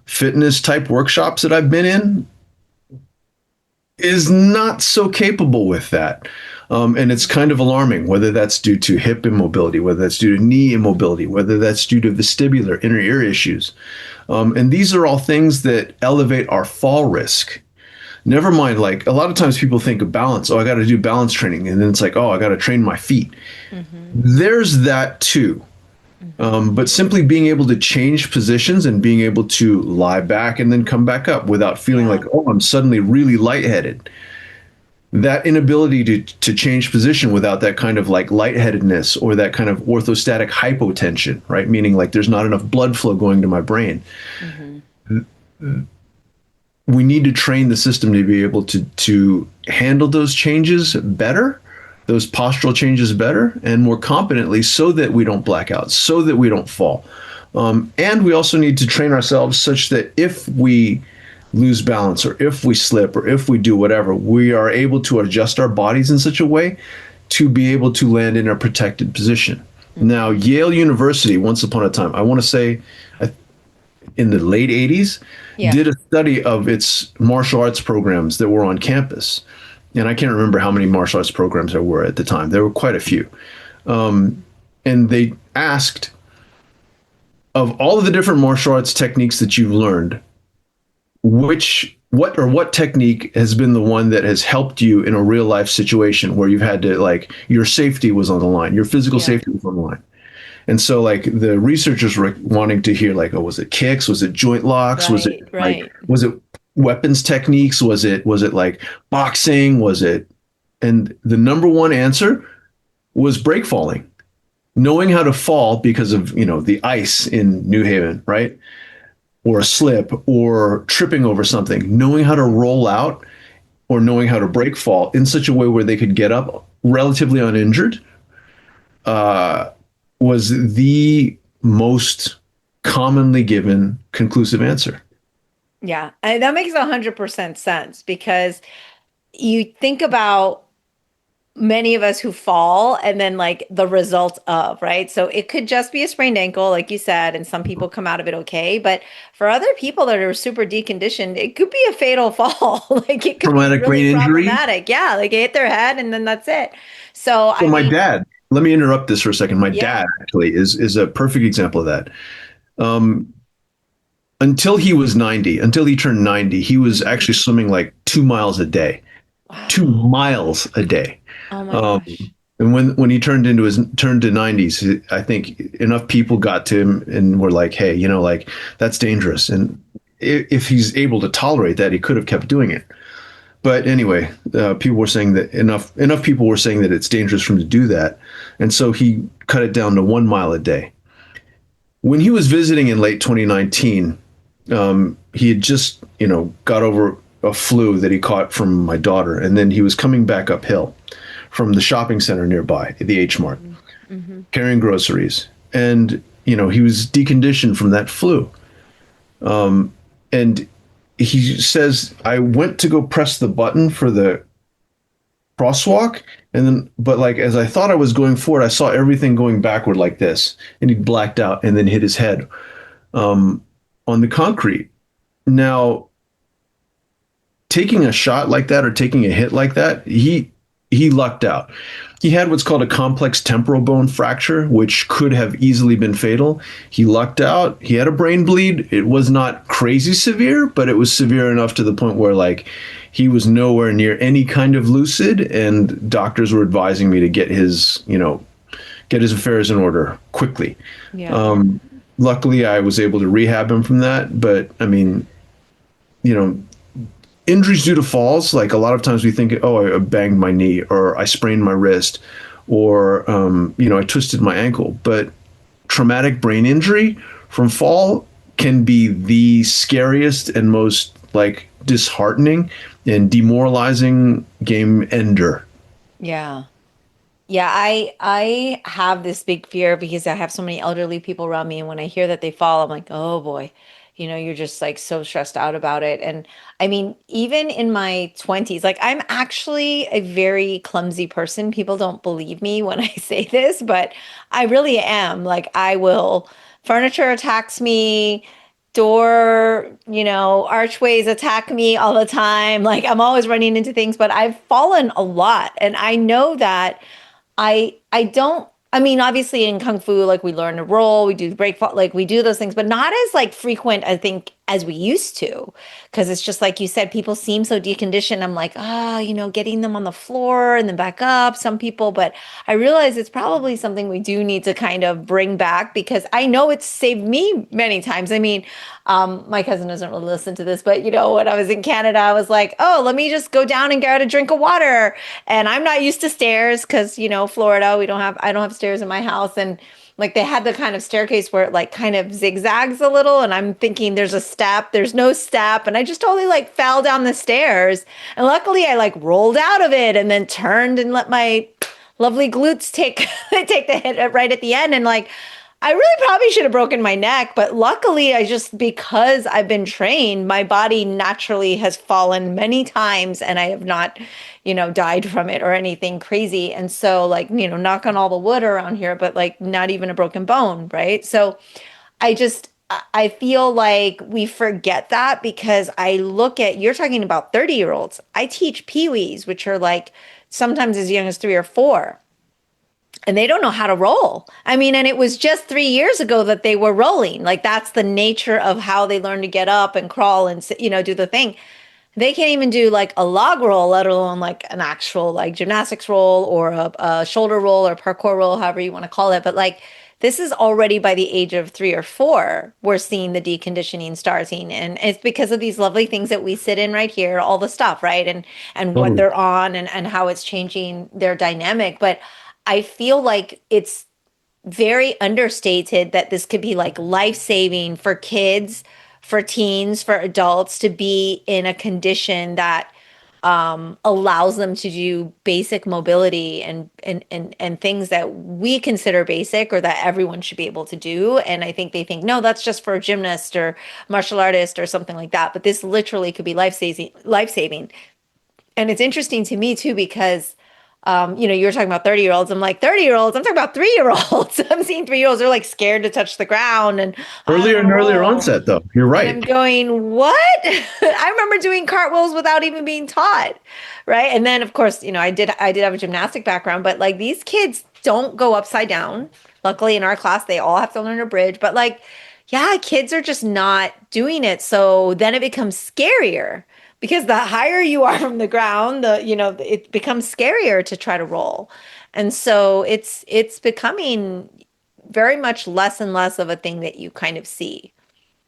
fitness type workshops that I've been in is not so capable with that. And it's kind of alarming, whether that's due to hip immobility, whether that's due to knee immobility, whether that's due to vestibular inner ear issues. And these are all things that elevate our fall risk. Never mind, like a lot of times people think of balance. Oh, I got to do balance training. And then it's like, oh, I got to train my feet. There's that too. But simply being able to change positions and being able to lie back and then come back up without feeling like, oh, I'm suddenly really lightheaded. That inability to change position without that kind of like lightheadedness or that kind of orthostatic hypotension, right? Meaning like there's not enough blood flow going to my brain. We need to train the system to be able to handle those changes better, those postural changes better and more competently so that we don't black out, so that we don't fall. And we also need to train ourselves such that if we lose balance or if we slip or if we do whatever, we are able to adjust our bodies in such a way to be able to land in a protected position. Now, Yale University, once upon a time, I want to say in the late 80s, did a study of its martial arts programs that were on campus. And I can't remember how many martial arts programs there were at the time. There were quite a few. And they asked, of all of the different martial arts techniques that you've learned, what technique has been the one that has helped you in a real life situation where you've had to, like, your safety was on the line, your physical safety was on the line. And so like the researchers were wanting to hear like, oh, was it kicks? Was it joint locks? Was it was it weapons techniques? Was it like boxing? And the number one answer was break falling, knowing how to fall because of, the ice in New Haven, right? Or a slip or tripping over something, knowing how to roll out or knowing how to break fall in such a way where they could get up relatively uninjured, was the most commonly given conclusive answer. Yeah, and that makes 100% sense because you think about many of us who fall and then like the result of, right? So it could just be a sprained ankle, like you said, and some people come out of it okay. But for other people that are super deconditioned, it could be a fatal fall. Like it could be Traumatic brain really injury. problematic. Yeah, like it hit their head and then that's it. So So I my mean, dad, let me interrupt this for a second. My yeah. dad actually is a perfect example of that. Um, until he turned 90, he was actually swimming like 2 miles a day, Wow. 2 miles a day. Oh my Um, gosh. and when he turned to 90s, I think enough people got to him and were like, hey, like that's dangerous. And if he's able to tolerate that, he could have kept doing it. But anyway, people were saying that enough people were saying that it's dangerous for him to do that. And so he cut it down to 1 mile a day. When he was visiting in late 2019, he had just, got over a flu that he caught from my daughter. And then he was coming back uphill from the shopping center nearby, the H Mart, carrying groceries. And, he was deconditioned from that flu. And he says, I went to go press the button for the crosswalk. But like, as I thought I was going forward, I saw everything going backward like this. And he blacked out and then hit his head on the concrete. Now, taking a shot like that or taking a hit like that, he lucked out. He had what's called a complex temporal bone fracture, which could have easily been fatal. He lucked out. He had a brain bleed. It was not crazy severe, but it was severe enough to the point where like he was nowhere near any kind of lucid, and doctors were advising me to get his affairs in order quickly. Yeah. luckily I was able to rehab him from that. But I mean, you know, injuries due to falls, like a lot of times we think, oh, I banged my knee or I sprained my wrist or, I twisted my ankle. But traumatic brain injury from fall can be the scariest and most like disheartening and demoralizing game ender. Yeah. Yeah, I have this big fear because I have so many elderly people around me, and when I hear that they fall, I'm like, oh boy, you're just like so stressed out about it. And I mean, even in my 20s, like I'm actually a very clumsy person. People don't believe me when I say this, but I really am. Like I will, furniture attacks me, door, archways attack me all the time. Like I'm always running into things, but I've fallen a lot, and I know that. I don't I mean obviously in kung fu like we learn to roll, we do the break fall, like we do those things, but not as like frequent I think as we used to, because it's just like you said, people seem so deconditioned. I'm like, getting them on the floor and then back up, some people, but I realize it's probably something we do need to kind of bring back because I know it's saved me many times. I mean, my cousin doesn't really listen to this, but when I was in Canada, I was like, oh, let me just go down and get a drink of water. And I'm not used to stairs because, Florida, I don't have stairs in my house. And like they had the kind of staircase where it like kind of zigzags a little. And I'm thinking there's a step, there's no step. And I just totally like fell down the stairs. And luckily I like rolled out of it and then turned and let my lovely glutes take take the hit right at the end. And like I really probably should have broken my neck, but luckily I just because I've been trained, my body naturally has fallen many times and I have not, died from it or anything crazy. And so like, knock on all the wood around here, but like not even a broken bone, right? So I feel like we forget that because I look at, you're talking about 30-year-olds. I teach peewees, which are like sometimes as young as 3 or 4, and they don't know how to roll. I mean, and it was just 3 years ago that they were rolling. Like that's the nature of how they learn to get up and crawl and do the thing. They can't even do like a log roll, let alone like an actual like gymnastics roll or a shoulder roll or parkour roll, however you want to call it. But like this is already by the age of 3 or 4, we're seeing the deconditioning starting. And it's because of these lovely things that we sit in right here, all the stuff, right? And what Totally. they're on and how it's changing their dynamic. But I feel like it's very understated that this could be like life-saving for kids, for teens, for adults to be in a condition that allows them to do basic mobility and things that we consider basic or that everyone should be able to do. And I think they think, no, that's just for a gymnast or martial artist or something like that. But this literally could be life-saving, life-saving. And it's interesting to me too because you were talking about 30-year-olds. I'm like, 30-year-olds, I'm talking about 3-year-olds. I'm seeing 3-year-olds, they're like scared to touch the ground and I don't Earlier want and to earlier roll. onset, though. You're And right. I'm going, what? I remember doing cartwheels without even being taught, right? And then of course, I did have a gymnastic background, but like these kids don't go upside down. Luckily in our class, they all have to learn a bridge, but like, yeah, kids are just not doing it. So then it becomes scarier because the higher you are from the ground, it becomes scarier to try to roll. And so it's becoming very much less and less of a thing that you kind of see.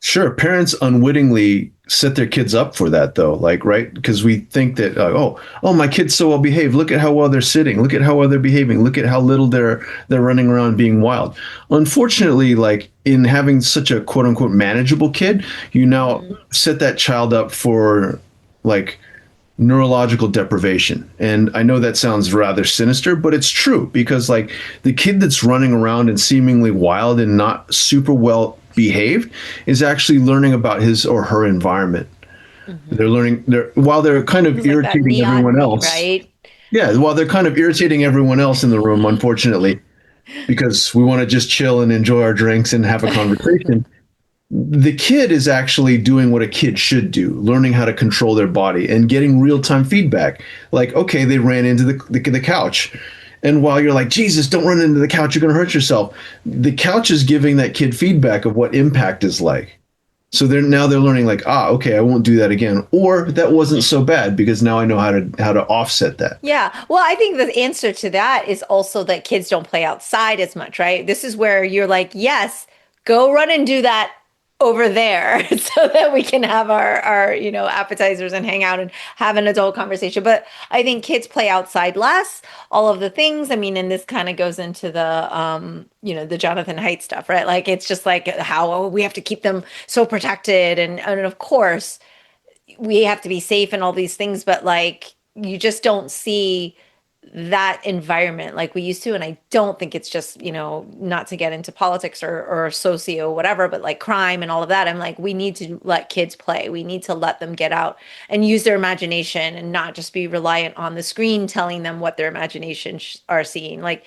Sure, parents unwittingly set their kids up for that, though. Like, right? Because we think that, oh, my kid's so well behaved. Look at how well they're sitting. Look at how well they're behaving. Look at how little they're running around being wild. Unfortunately, like in having such a quote unquote manageable kid, you now Mhm. set that child up for like neurological deprivation. And I know that sounds rather sinister, but it's true because like the kid that's running around and seemingly wild and not super well behaved is actually learning about his or her environment. They're Mhm. learning while they're kind of It's like that irritating everyone neoteny, else. right? Yeah, while they're kind of irritating everyone else in the room, unfortunately, because we want to just chill and enjoy our drinks and have a conversation. The kid is actually doing what a kid should do, learning how to control their body and getting real-time feedback. Like, okay, they ran into the couch. And while you're like, Jesus, don't run into the couch, you're going to hurt yourself. The couch is giving that kid feedback of what impact is like. So they're learning like, okay, I won't do that again. Or that wasn't so bad because now I know how to offset that. Yeah. Well, I think the answer to that is also that kids don't play outside as much, right? This is where you're like, yes, go run and do that over there so that we can have our appetizers and hang out and have an adult conversation. But I think kids play outside less, all of the things. I mean, and this kind of goes into the Jonathan Haidt stuff, right? Like it's just like how we have to keep them so protected, and of course we have to be safe and all these things, but like you just don't see that environment like we used to. And I don't think it's just, not to get into politics or socio whatever, but like crime and all of that. I'm like, we need to let kids play. We need to let them get out and use their imagination and not just be reliant on the screen telling them what their imagination are seeing. Like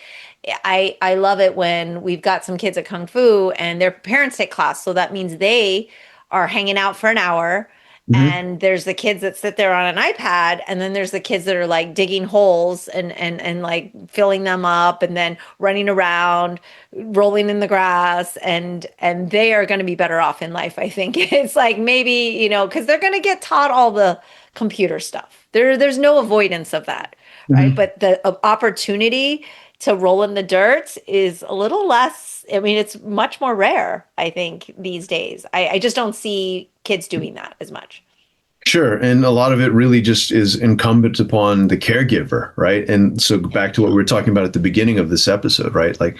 I love it when we've got some kids at Kung Fu and their parents take class. So that means they are hanging out for an hour, Hmm. and there's the kids that sit there on an iPad, and then there's the kids that are like digging holes and like filling them up and then running around, rolling in the grass, and they are going to be better off in life, I think. It's like maybe, because they're going to get taught all the computer stuff. There's no avoidance of that, right? Hmm. But the opportunity to roll in the dirt is a little less. I mean, it's much more rare, I think, these days. I just don't see kids doing that as much. Sure. And a lot of it really just is incumbent upon the caregiver, right? And so back to what we were talking about at the beginning of this episode, right? Like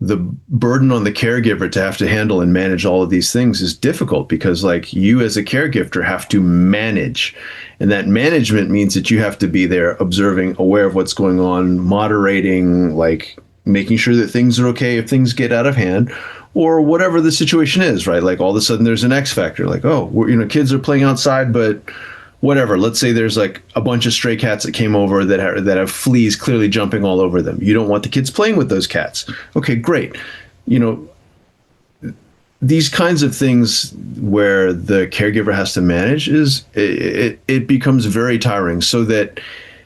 the burden on the caregiver to have to handle and manage all of these things is difficult because like you as a caregiver have to manage, and that management means that you have to be there observing, aware of what's going on, moderating, like making sure that things are okay if things get out of hand or whatever the situation is, right? Like all of a sudden there's an X factor, like, oh, kids are playing outside, but whatever. Let's say there's like a bunch of stray cats that came over that have fleas clearly jumping all over them. You don't want the kids playing with those cats. Okay, great. You know, these kinds of things where the caregiver has to manage it becomes very tiring. So that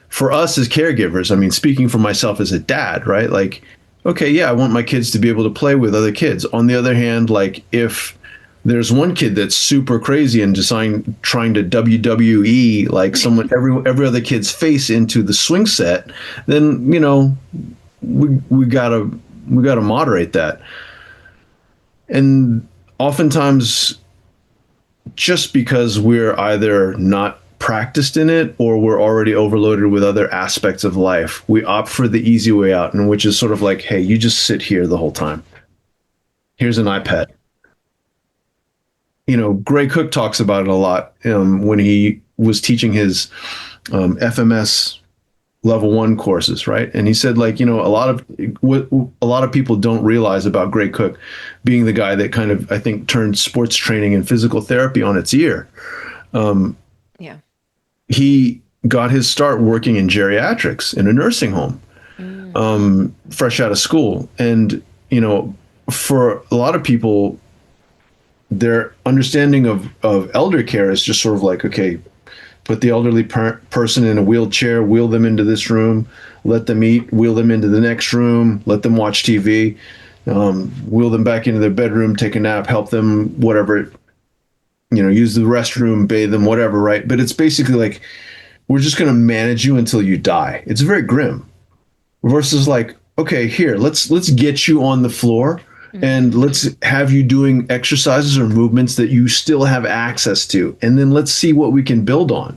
for us as caregivers, I mean, speaking for myself as a dad, right? Like, okay, yeah, I want my kids to be able to play with other kids. On the other hand, like if there's one kid that's super crazy and trying to WWE like someone every other kid's face into the swing set, then we gotta moderate that. And oftentimes, just because we're either not practiced in it or we're already overloaded with other aspects of life, we opt for the easy way out, and which is sort of like, hey, you just sit here the whole time. Here's an iPad. Gray Cook talks about it a lot when he was teaching his FMS level 1 courses, right? And he said, like, a lot of what a lot of people don't realize about Gray Cook being the guy that kind of, I think, turned sports training and physical therapy on its ear. Um, Yeah. he got his start working in geriatrics in a nursing home, Mm. fresh out of school. And, for a lot of people, their understanding of elder care is just sort of like, okay, put the elderly person in a wheelchair, wheel them into this room, let them eat, wheel them into the next room, let them watch TV, wheel them back into their bedroom, take a nap, help them, whatever, use the restroom, bathe them, whatever, right? But it's basically like, we're just going to manage you until you die. It's very grim. Versus like, okay, here, let's get you on the floor and Mhm. let's have you doing exercises or movements that you still have access to, and then let's see what we can build on.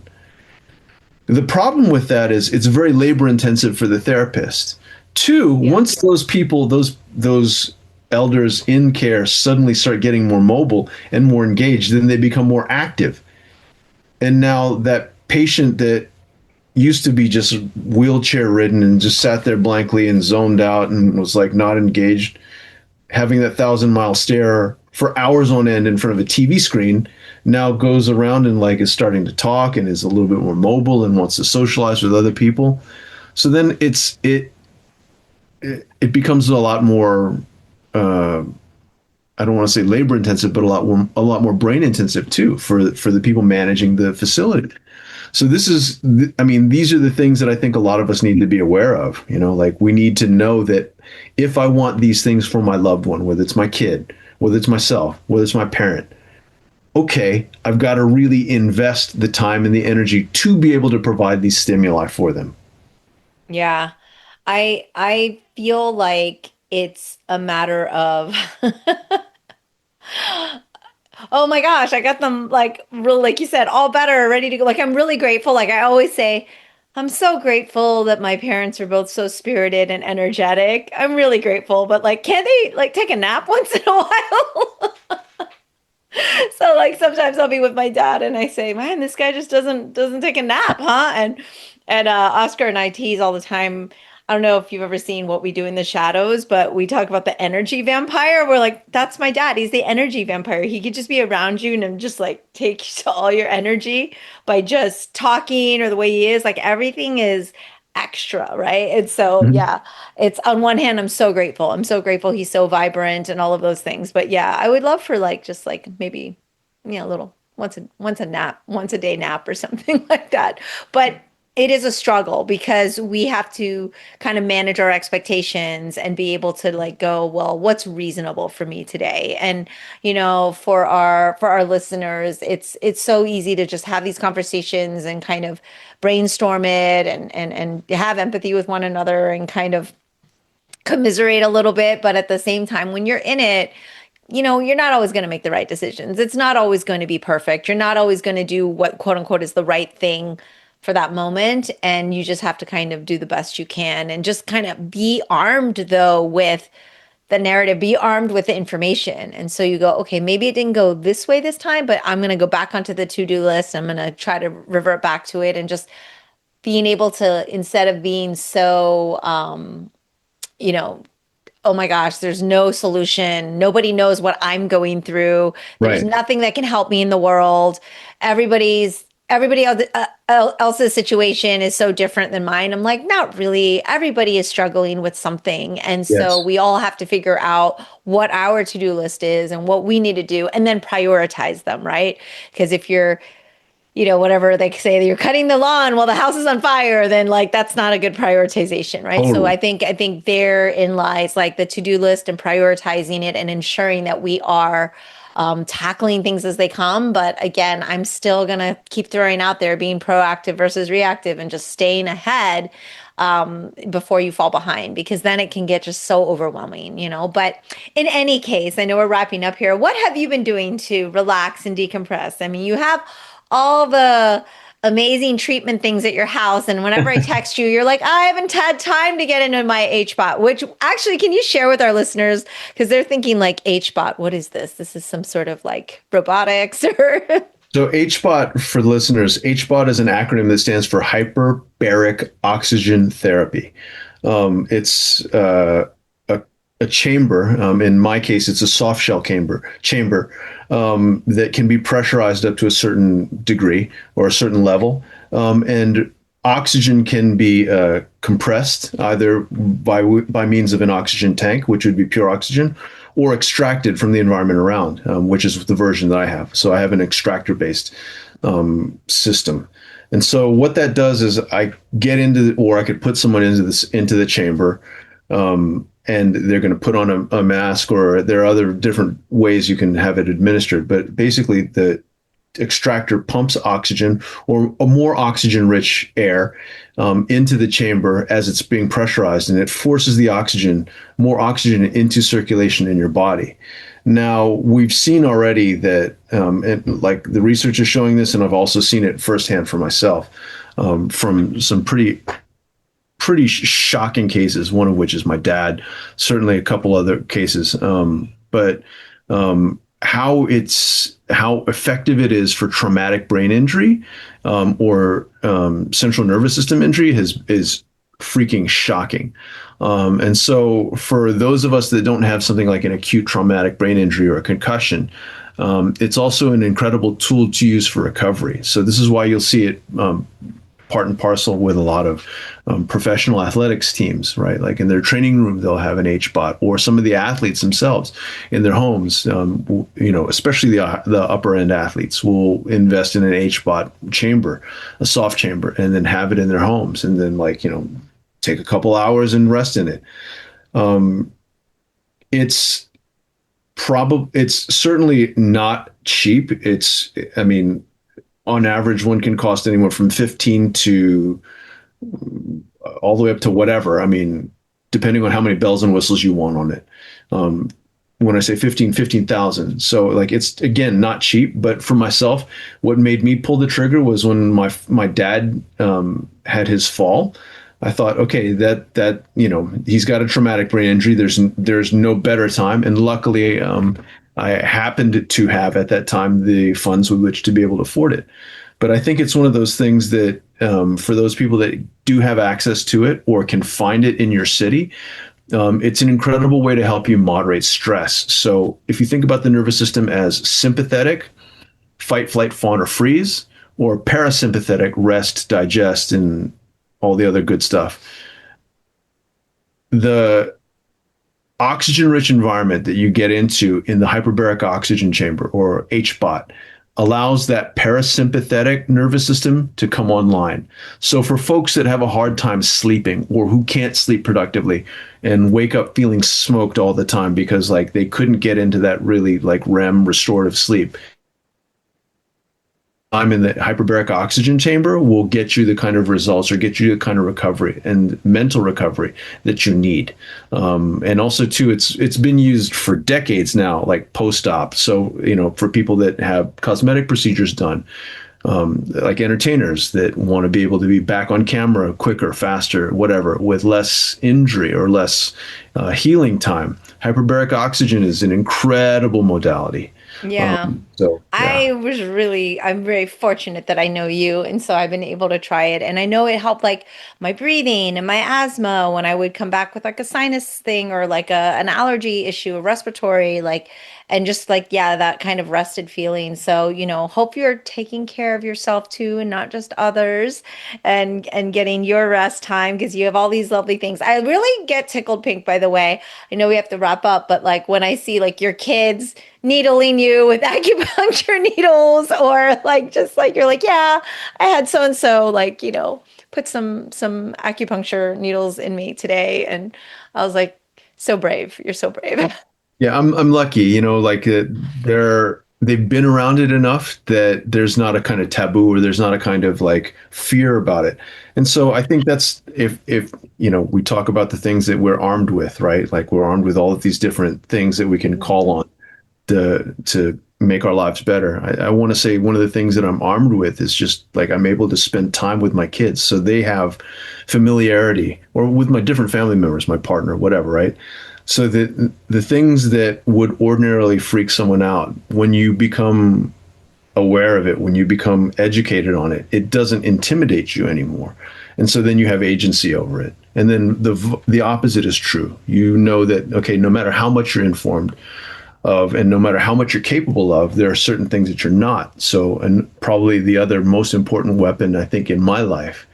The problem with that is it's very labor intensive for the therapist. Two, Yeah. once those people, those elders in care suddenly start getting more mobile and more engaged, then they become more active. And now that patient that used to be just wheelchair ridden and just sat there blankly and zoned out and was like not engaged, having that 1,000-mile stare for hours on end in front of a TV screen, now goes around and like is starting to talk and is a little bit more mobile and wants to socialize with other people. So then it becomes a lot more, uh, I don't want to say labor intensive, but a lot more brain intensive too for the people managing the facility. So I mean, these are the things that I think a lot of us need to be aware of. Like we need to know that if I want these things for my loved one, whether it's my kid, whether it's myself, whether it's my parent, okay, I've got to really invest the time and the energy to be able to provide these stimuli for them. Yeah. I feel like it's a matter of Oh my gosh, I got them like real, like you said, all better, ready to go. Like I'm really grateful. Like I always say, I'm so grateful that my parents are both so spirited and energetic. I'm really grateful, but like, can't they like take a nap once in a while? So like sometimes I'll be with my dad and I say, "Man, this guy just doesn't take a nap, huh?" And Oscar and I tease all the time. I don't know if you've ever seen What We Do in the Shadows, but we talk about the energy vampire. We're like, that's my dad. He's the energy vampire. He could just be around you and just like take all your energy by just talking or the way he is. Like everything is extra, right? And so, Mhm. yeah, it's on one hand, I'm so grateful. I'm so grateful he's so vibrant and all of those things. But yeah, I would love for like just like maybe, a little once a nap, once a day nap or something like that. But it is a struggle because we have to kind of manage our expectations and be able to like go, well, what's reasonable for me today? And for our listeners, it's so easy to just have these conversations and kind of brainstorm it and have empathy with one another and kind of commiserate a little bit, but at the same time when you're in it, you're not always going to make the right decisions. It's not always going to be perfect. You're not always going to do what quote unquote is the right thing for that moment. And you just have to kind of do the best you can and just kind of be armed though with the narrative, be armed with the information. And so you go, okay, maybe it didn't go this way this time, but I'm going to go back onto the to-do list. I'm going to try to revert back to it and just being able to, instead of being so, you know, oh my gosh, there's no solution. Nobody knows what I'm going through. There's Right. nothing that can help me in the world. Everybody else's situation is so different than mine. I'm like, not really. Everybody is struggling with something. And so Yes. we all have to figure out what our to-do list is and what we need to do and then prioritize them, right? Because if you're whatever they say, you're cutting the lawn while the house is on fire, then like that's not a good prioritization, right? So I Totally. think I think therein lies like the to-do list and prioritizing it and ensuring that we are tackling things as they come. But again, I'm still gonna keep throwing out there being proactive versus reactive and just staying ahead before you fall behind, because then it can get just so overwhelming. But in any case, I know we're wrapping up here. What have you been doing to relax and decompress? I mean, you have all the amazing treatment things at your house. And whenever I text you, you're like, I haven't had time to get into my HBot, which actually, can you share with our listeners? Because they're thinking like HBot, what is this? This is some sort of like robotics or So HBOT for listeners, HBOT is an acronym that stands for hyperbaric oxygen therapy. It's a chamber. In my case, it's a soft shell chamber that can be pressurized up to a certain degree or a certain level, and oxygen can be compressed either by means of an oxygen tank, which would be pure oxygen, or extracted from the environment around, which is the version that I have. So I have an extractor based system. And so what that does is I get or I could put someone into the chamber, and they're going to put on a mask, or there are other different ways you can have it administered. But basically, the extractor pumps oxygen or a more oxygen rich air into the chamber as it's being pressurized, and it forces more oxygen into circulation in your body. Now, we've seen already that, like the research is showing this, and I've also seen it firsthand for myself from some pretty shocking cases, one of which is my dad, certainly a couple other cases. But how effective it is for traumatic brain injury or central nervous system injury is freaking shocking. And so, for those of us that don't have something like an acute traumatic brain injury or a concussion, it's also an incredible tool to use for recovery. So this is why you'll see it part and parcel with a lot of professional athletics teams, right? Like in their training room, they'll have an HBOT, or some of the athletes themselves in their homes. Especially the upper end athletes will invest in an HBOT chamber, a soft chamber, and then have it in their homes, and then take a couple hours and rest in it. Um, it's it's certainly not cheap. I mean, on average, one can cost anywhere from 15 to all the way up to whatever. I mean, depending on how many bells and whistles you want on it. Um, when I say 15,000. So like it's again not cheap, but for myself, what made me pull the trigger was when my dad had his fall. I thought, okay, that he's got a traumatic brain injury. There's no better time, and luckily, I happened to have at that time the funds with which to be able to afford it. But I think it's one of those things that for those people that do have access to it or can find it in your city, it's an incredible way to help you moderate stress. So if you think about the nervous system as sympathetic, fight, flight, fawn, or freeze, or parasympathetic, rest, digest, and all the other good stuff, the oxygen-rich environment that you get into in the hyperbaric oxygen chamber, or HBOT, allows that parasympathetic nervous system to come online. So for folks that have a hard time sleeping or who can't sleep productively and wake up feeling smoked all the time because like they couldn't get into that really like REM restorative sleep, I'm in the hyperbaric oxygen chamber will get you the kind of results or get you the kind of recovery and mental recovery that you need. And also too, it's been used for decades now, like post-op. So, for people that have cosmetic procedures done, like entertainers that want to be able to be back on camera quicker, faster, whatever, with less injury or less healing time. Hyperbaric oxygen is an incredible modality. Yeah. So yeah. I'm very fortunate that I know you. And so I've been able to try it. And I know it helped like my breathing and my asthma when I would come back with like a sinus thing or like an allergy issue, a respiratory, like, and just like, yeah, that kind of rested feeling. So, hope you're taking care of yourself too and not just others and getting your rest time because you have all these lovely things. I really get tickled pink, by the way. I know we have to wrap up, but like when I see like your kids needling you with acupuncture needles or like just like you're like, yeah, I had so and so like, put some acupuncture needles in me today. And I was like, so brave. You're so brave. Yeah, I'm lucky, like they've been around it enough that there's not a kind of taboo or there's not a kind of like fear about it. And so I think that's if we talk about the things that we're armed with, right? Like we're armed with all of these different things that we can call on to make our lives better. I want to say one of the things that I'm armed with is just like I'm able to spend time with my kids so they have familiarity or with my different family members, my partner, whatever, right? So that the things that would ordinarily freak someone out, when you become aware of it, when you become educated on it, it doesn't intimidate you anymore. And so then you have agency over it. And then the opposite is true. You know that, okay, no matter how much you're informed of, and no matter how much you're capable of, there are certain things that you're not. So, and probably the other most important weapon, I think, in my life,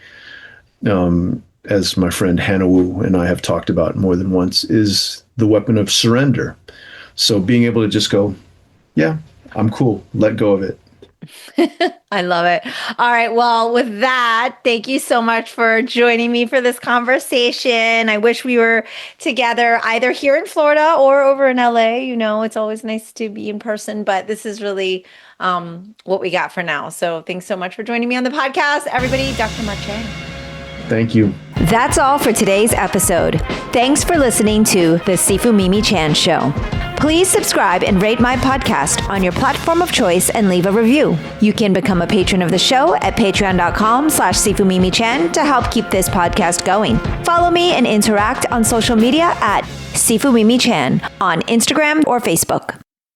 as my friend Hannah Wu and I have talked about more than once, is the weapon of surrender. So being able to just go, yeah, I'm cool, let go of it. I love it. All right. Well, with that, thank you so much for joining me for this conversation. I wish we were together either here in Florida or over in LA. It's always nice to be in person, but this is really what we got for now. So thanks so much for joining me on the podcast. Everybody, Dr. Mark Cheng. Thank you. That's all for today's episode. Thanks for listening to The Sifu Mimi Chan Show. Please subscribe and rate my podcast on your platform of choice and leave a review. You can become a patron of the show at patreon.com/SifuMimiChan to help keep this podcast going. Follow me and interact on social media at Sifu Mimi Chan on Instagram or Facebook.